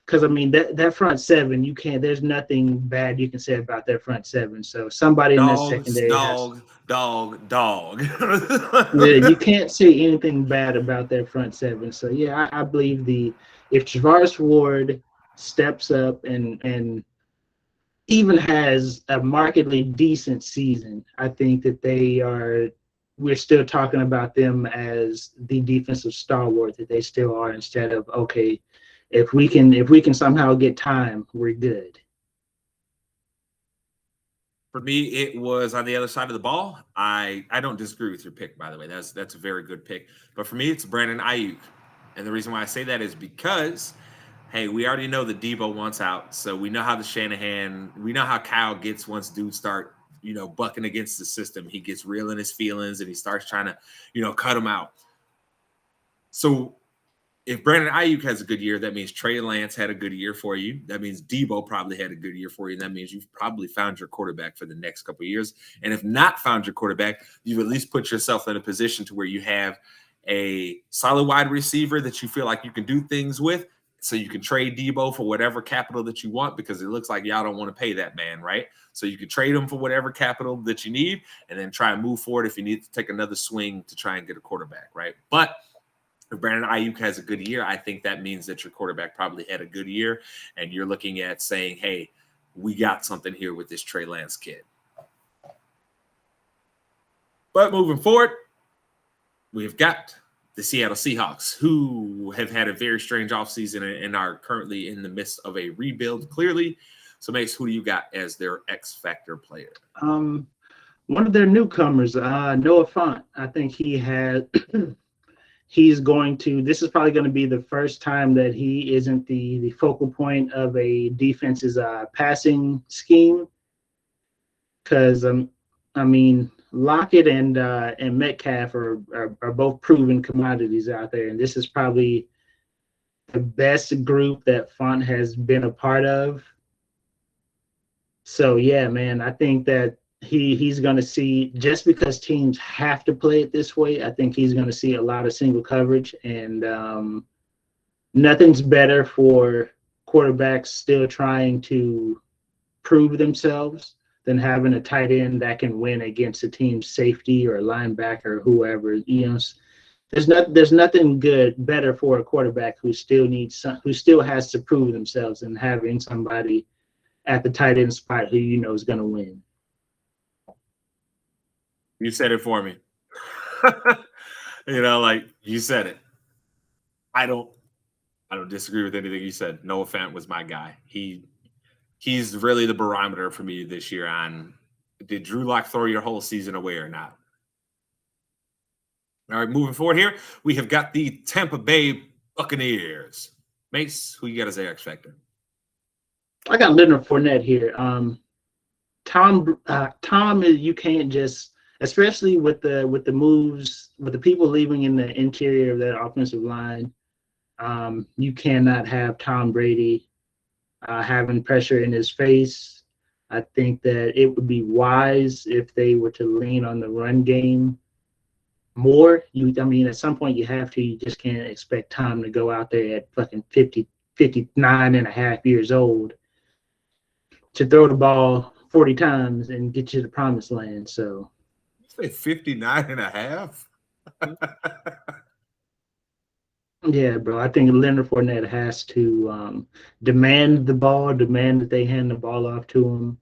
Because I mean that front seven, you can't. There's nothing bad you can say about their front seven. So somebody in that secondary, dog. Yeah, you can't say anything bad about their front seven. So yeah, I believe if Travaris Ward steps up and even has a markedly decent season, I think that we're still talking about them as the defensive stalwart that they still are, instead of, okay, if we can somehow get time, we're good. For me, it was on the other side of the ball. I don't disagree with your pick, by the way. That's a very good pick. But for me, it's Brandon Ayuk. And the reason why I say that is because, hey, we already know that Debo wants out. So we know how we know how Kyle gets once dudes start, bucking against the system. He gets real in his feelings and he starts trying to, cut him out. So if Brandon Ayuk has a good year, that means Trey Lance had a good year for you. That means Debo probably had a good year for you. And that means you've probably found your quarterback for the next couple of years. And if not found your quarterback, you've at least put yourself in a position to where you have a solid wide receiver that you feel like you can do things with. So you can trade Debo for whatever capital that you want, because it looks like y'all don't want to pay that man, right? So you can trade him for whatever capital that you need and then try and move forward if you need to take another swing to try and get a quarterback, right? But if Brandon Ayuk has a good year, I think that means that your quarterback probably had a good year, and you're looking at saying, hey, we got something here with this Trey Lance kid. But moving forward, we've got the Seattle Seahawks, who have had a very strange offseason and are currently in the midst of a rebuild, clearly. So, Mase, who do you got as their X Factor player? One of their newcomers, Noah Fant. I think this is probably going to be the first time that he isn't the focal point of a defense's passing scheme. Because, I mean, Lockett and Metcalf are both proven commodities out there. And this is probably the best group that Font has been a part of. So, yeah, man, I think that he's going to see, just because teams have to play it this way, I think he's going to see a lot of single coverage. And nothing's better for quarterbacks still trying to prove themselves than having a tight end that can win against a team's safety or linebacker or whoever. There's nothing better for a quarterback who still has to prove themselves than having somebody at the tight end spot who is going to win. You said it for me. You said it. I don't disagree with anything you said. Noah Fant was my guy. He's really the barometer for me this year on, did Drew Lock throw your whole season away or not? All right, moving forward here, we have got the Tampa Bay Buccaneers. Mase, who you got as their X Factor? I got Leonard Fournette here. Tom, you can't just, especially with the moves, with the people leaving in the interior of that offensive line, you cannot have Tom Brady having pressure in his face. I think that it would be wise if they were to lean on the run game more. I mean, at some point you have to. You just can't expect Tom to go out there at fucking 59 and a half years old to throw the ball 40 times and get you to the promised land. So, you say 59 and a half? Yeah, bro. I think Leonard Fournette has to demand the ball, demand that they hand the ball off to him.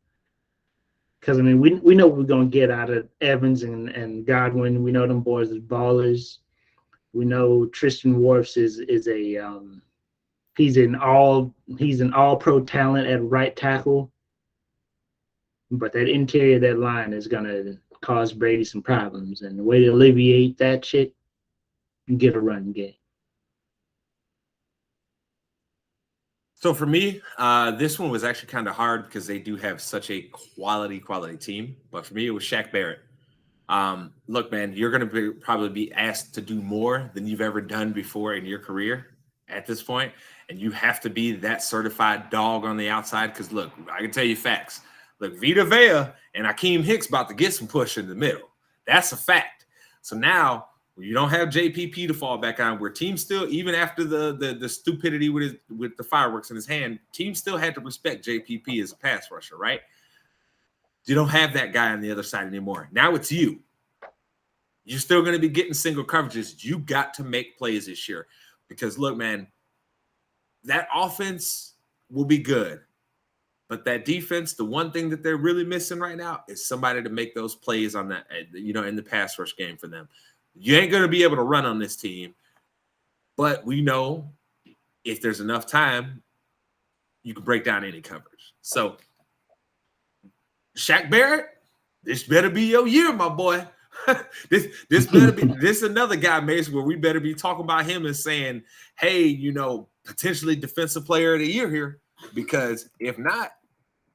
Because, I mean, we know what we're going to get out of Evans and Godwin. We know them boys are ballers. We know Tristan Wirfs is a he's an all pro talent at right tackle. But that interior of that line is going to cause Brady some problems. And the way to alleviate that shit, you get a run game. So for me, this one was actually kind of hard because they do have such a quality team. But for me, it was Shaq Barrett. Look, man, you're going to probably be asked to do more than you've ever done before in your career at this point, and you have to be that certified dog on the outside. Because look, I can tell you facts. Look, Vita Vea and Akeem Hicks about to get some push in the middle. That's a fact. So now you don't have JPP to fall back on, where teams still, even after the stupidity with the fireworks in his hand, teams still had to respect JPP as a pass rusher, right? You don't have that guy on the other side anymore. Now it's you. You're still going to be getting single coverages. You got to make plays this year because, look, man, that offense will be good. But that defense, the one thing that they're really missing right now is somebody to make those plays on that, in the pass rush game for them. You ain't going to be able to run on this team, but we know if there's enough time, you can break down any coverage. So, Shaq Barrett, this better be your year, my boy. this better be this another guy, Mase, where we better be talking about him and saying, hey, potentially defensive player of the year here. Because if not,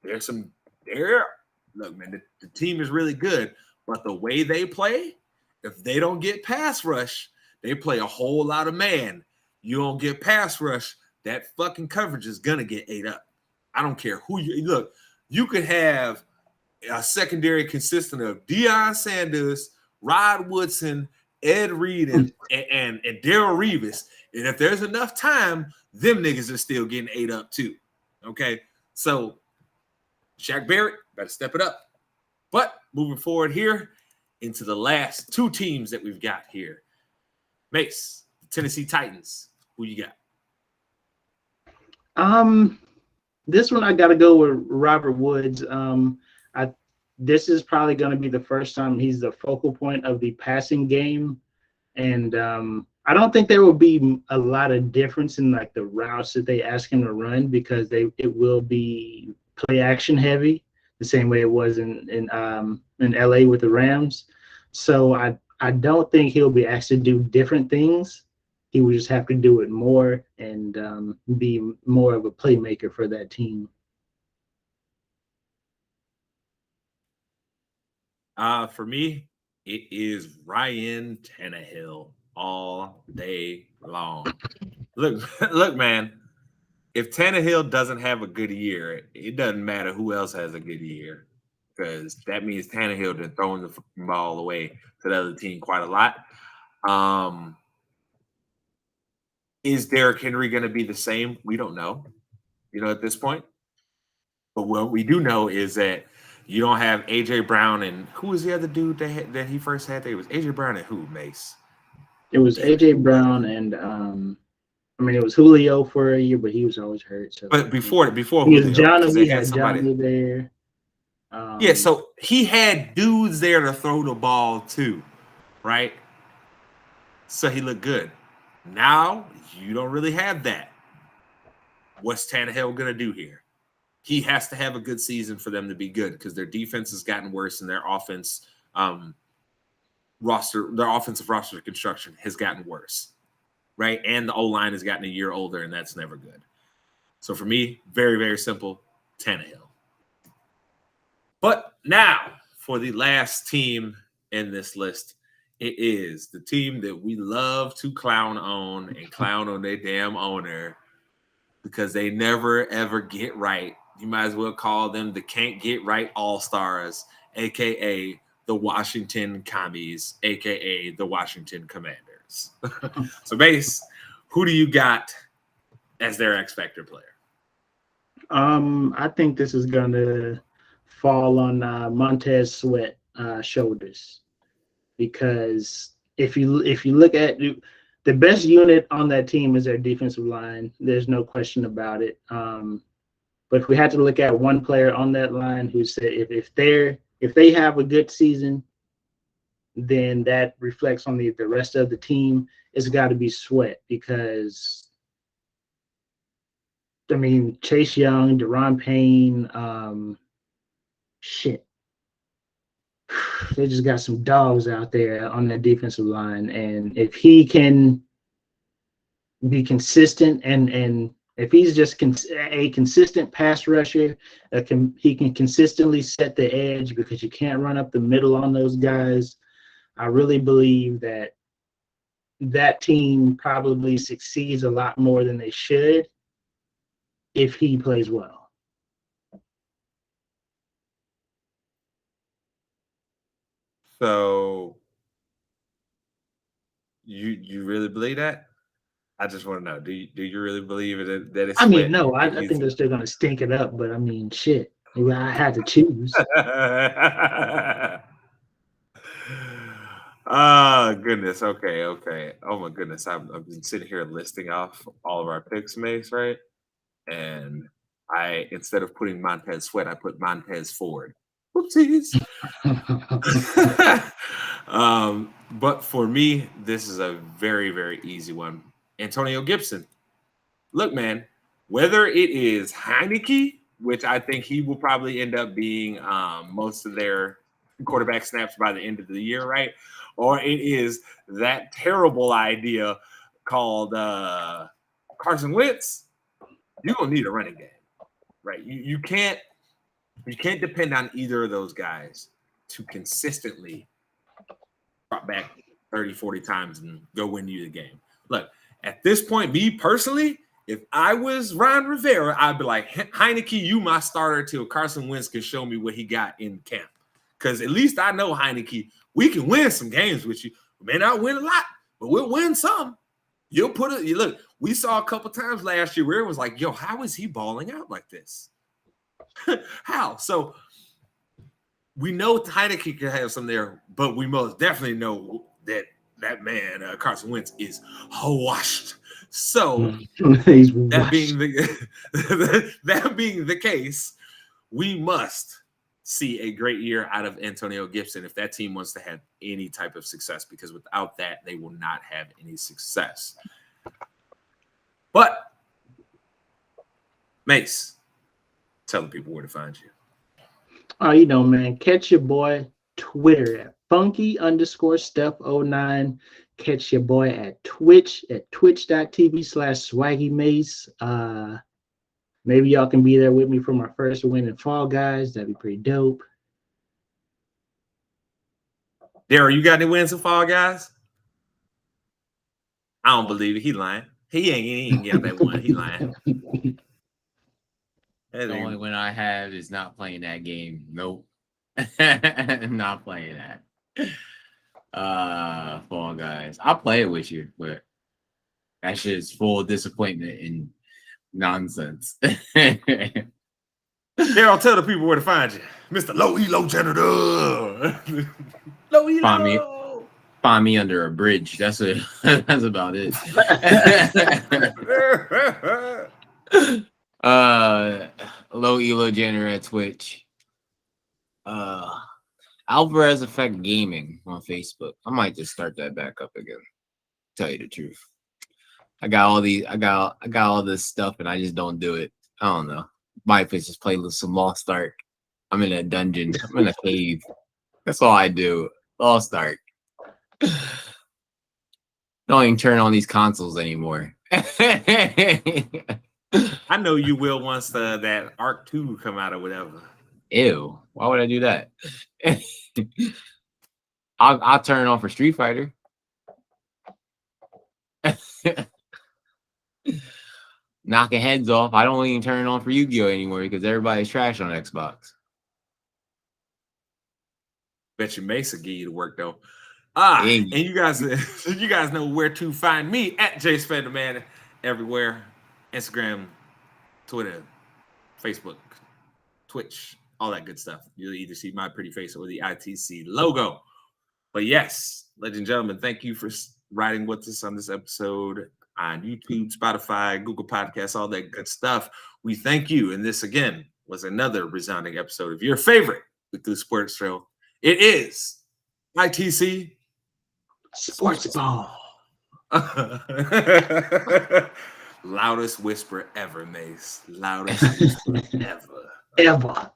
look, man, the team is really good, but the way they play, if they don't get pass rush, they play a whole lot of man. You don't get pass rush, that fucking coverage is gonna get ate up. I don't care who you look. You could have a secondary consistent of Deion Sanders, Rod Woodson, Ed Reed, and Darrell Revis. And if there's enough time, them niggas are still getting ate up too. Okay, so Shaq Barrett better step it up. But moving forward here into the last two teams that we've got here. Mase, the Tennessee Titans. Who you got? This one I got to go with Robert Woods. This is probably going to be the first time he's the focal point of the passing game, and I don't think there will be a lot of difference in like the routes that they ask him to run because it will be play action heavy, the same way it was in LA with the Rams. So I don't think he'll be asked to do different things. He would just have to do it more and be more of a playmaker for that team. For me, it is Ryan Tannehill all day long. Look, man. If Tannehill doesn't have a good year, it doesn't matter who else has a good year, because that means Tannehill has thrown the ball away to the other team quite a lot. Is Derrick Henry going to be the same? We don't know, at this point. But what we do know is that you don't have A.J. Brown and who was the other dude that he first had there? It was A.J. Brown and who, Mase? It was A.J. Brown and it was Julio for a year, but he was always hurt. So, but before he Julio, was Johnny. We had Johnny there. Yeah, so he had dudes there to throw the ball to, right? So he looked good. Now you don't really have that. What's Tannehill gonna do here? He has to have a good season for them to be good because their defense has gotten worse and their offense their offensive roster construction has gotten worse, right? And the O-line has gotten a year older, and that's never good. So for me, very, very simple, Tannehill. But now for the last team in this list, it is the team that we love to clown on and clown on their damn owner because they never, ever get right. You might as well call them the can't get right all-stars, a.k.a. the Washington Commies, aka the Washington Commanders. So, Mase, who do you got as their X Factor player? I think this is gonna fall on Montez Sweat shoulders, because if you look at the best unit on that team is their defensive line. There's no question about it. But if we had to look at one player on that line who said if they have a good season, then that reflects on the rest of the team. It's got to be Sweat, because I mean Chase Young, Deron Payne, shit. They just got some dogs out there on that defensive line, and if he can be consistent and if he's just a consistent pass rusher, he can consistently set the edge, because you can't run up the middle on those guys. I really believe that team probably succeeds a lot more than they should if he plays well. So you really believe that? I just want to know, do you really believe that it's I mean, Sweat? no, I think they're still going to stink it up, but I mean, shit. I had to choose. Oh, goodness. Okay. Oh, my goodness. I've been sitting here listing off all of our picks, Mase, right? And instead of putting Montez Sweat, I put Montez Ford. Whoopsies. But for me, this is a very, very easy one. Antonio Gibson. Look, man, whether it is Heineke, which I think he will probably end up being most of their quarterback snaps by the end of the year, right? Or it is that terrible idea called Carson Wentz, you're gonna need a running game, right? You can't depend on either of those guys to consistently drop back 30, 40 times and go win you the game. Look, at this point, me personally, if I was Ron Rivera, I'd be like, Heineke, you my starter till Carson Wentz can show me what he got in camp. Because at least I know, Heineke, we can win some games with you. We may not win a lot, but we'll win some. You'll put it. You look, we saw a couple times last year where it was like, yo, how is he balling out like this? How? So we know Heineke can have some there, but we most definitely know that man, Carson Wentz, is washed. So that being the case, we must see a great year out of Antonio Gibson if that team wants to have any type of success, because without that, they will not have any success. But Mase, tell the people where to find you. Oh, you know, man, catch your boy Twitter at funky_stuff09. Catch your boy at Twitch at twitch.tv/SwaggyMase. Maybe y'all can be there with me for my first win in Fall Guys. That'd be pretty dope. Darrell, you got any wins in Fall Guys? I don't believe it. He lying. He ain't got that one. He lying. The only win I have is not playing that game. Nope. Not playing that. Fall Guys. I'll play it with you, but that shit is full of disappointment and nonsense. Darrell, tell the people where to find you. Mr. Low Elo Janitor. Low Elo. Find me under a bridge. That's about it. Low Elo Janitor at Twitch. Alvarez Effect Gaming on Facebook. I might just start that back up again. Tell you the truth. I got all this stuff and I just don't do it. I don't know. Might just play some Lost Ark. I'm in a dungeon. I'm in a cave. That's all I do. Lost Ark. Don't even turn on these consoles anymore. I know you will once that Arc 2 come out or whatever. Ew. Why would I do that? I'll turn it on for Street Fighter. Knocking heads off. I don't even turn it on for Yu-Gi-Oh anymore because everybody's trash on Xbox. Bet you Mase will give you the work though. Hey. And you guys know where to find me at Jace Fenderman everywhere. Instagram, Twitter, Facebook, Twitch, all that good stuff. You'll either see my pretty face or the ITC logo. But yes, ladies and gentlemen, thank you for riding with us on this episode on YouTube, Spotify, Google Podcasts, all that good stuff. We thank you. And this, again, was another resounding episode of your favorite weekly sports show. It is ITC Sportsball. Loudest whisper ever, Mase. Loudest whisper ever. Ever.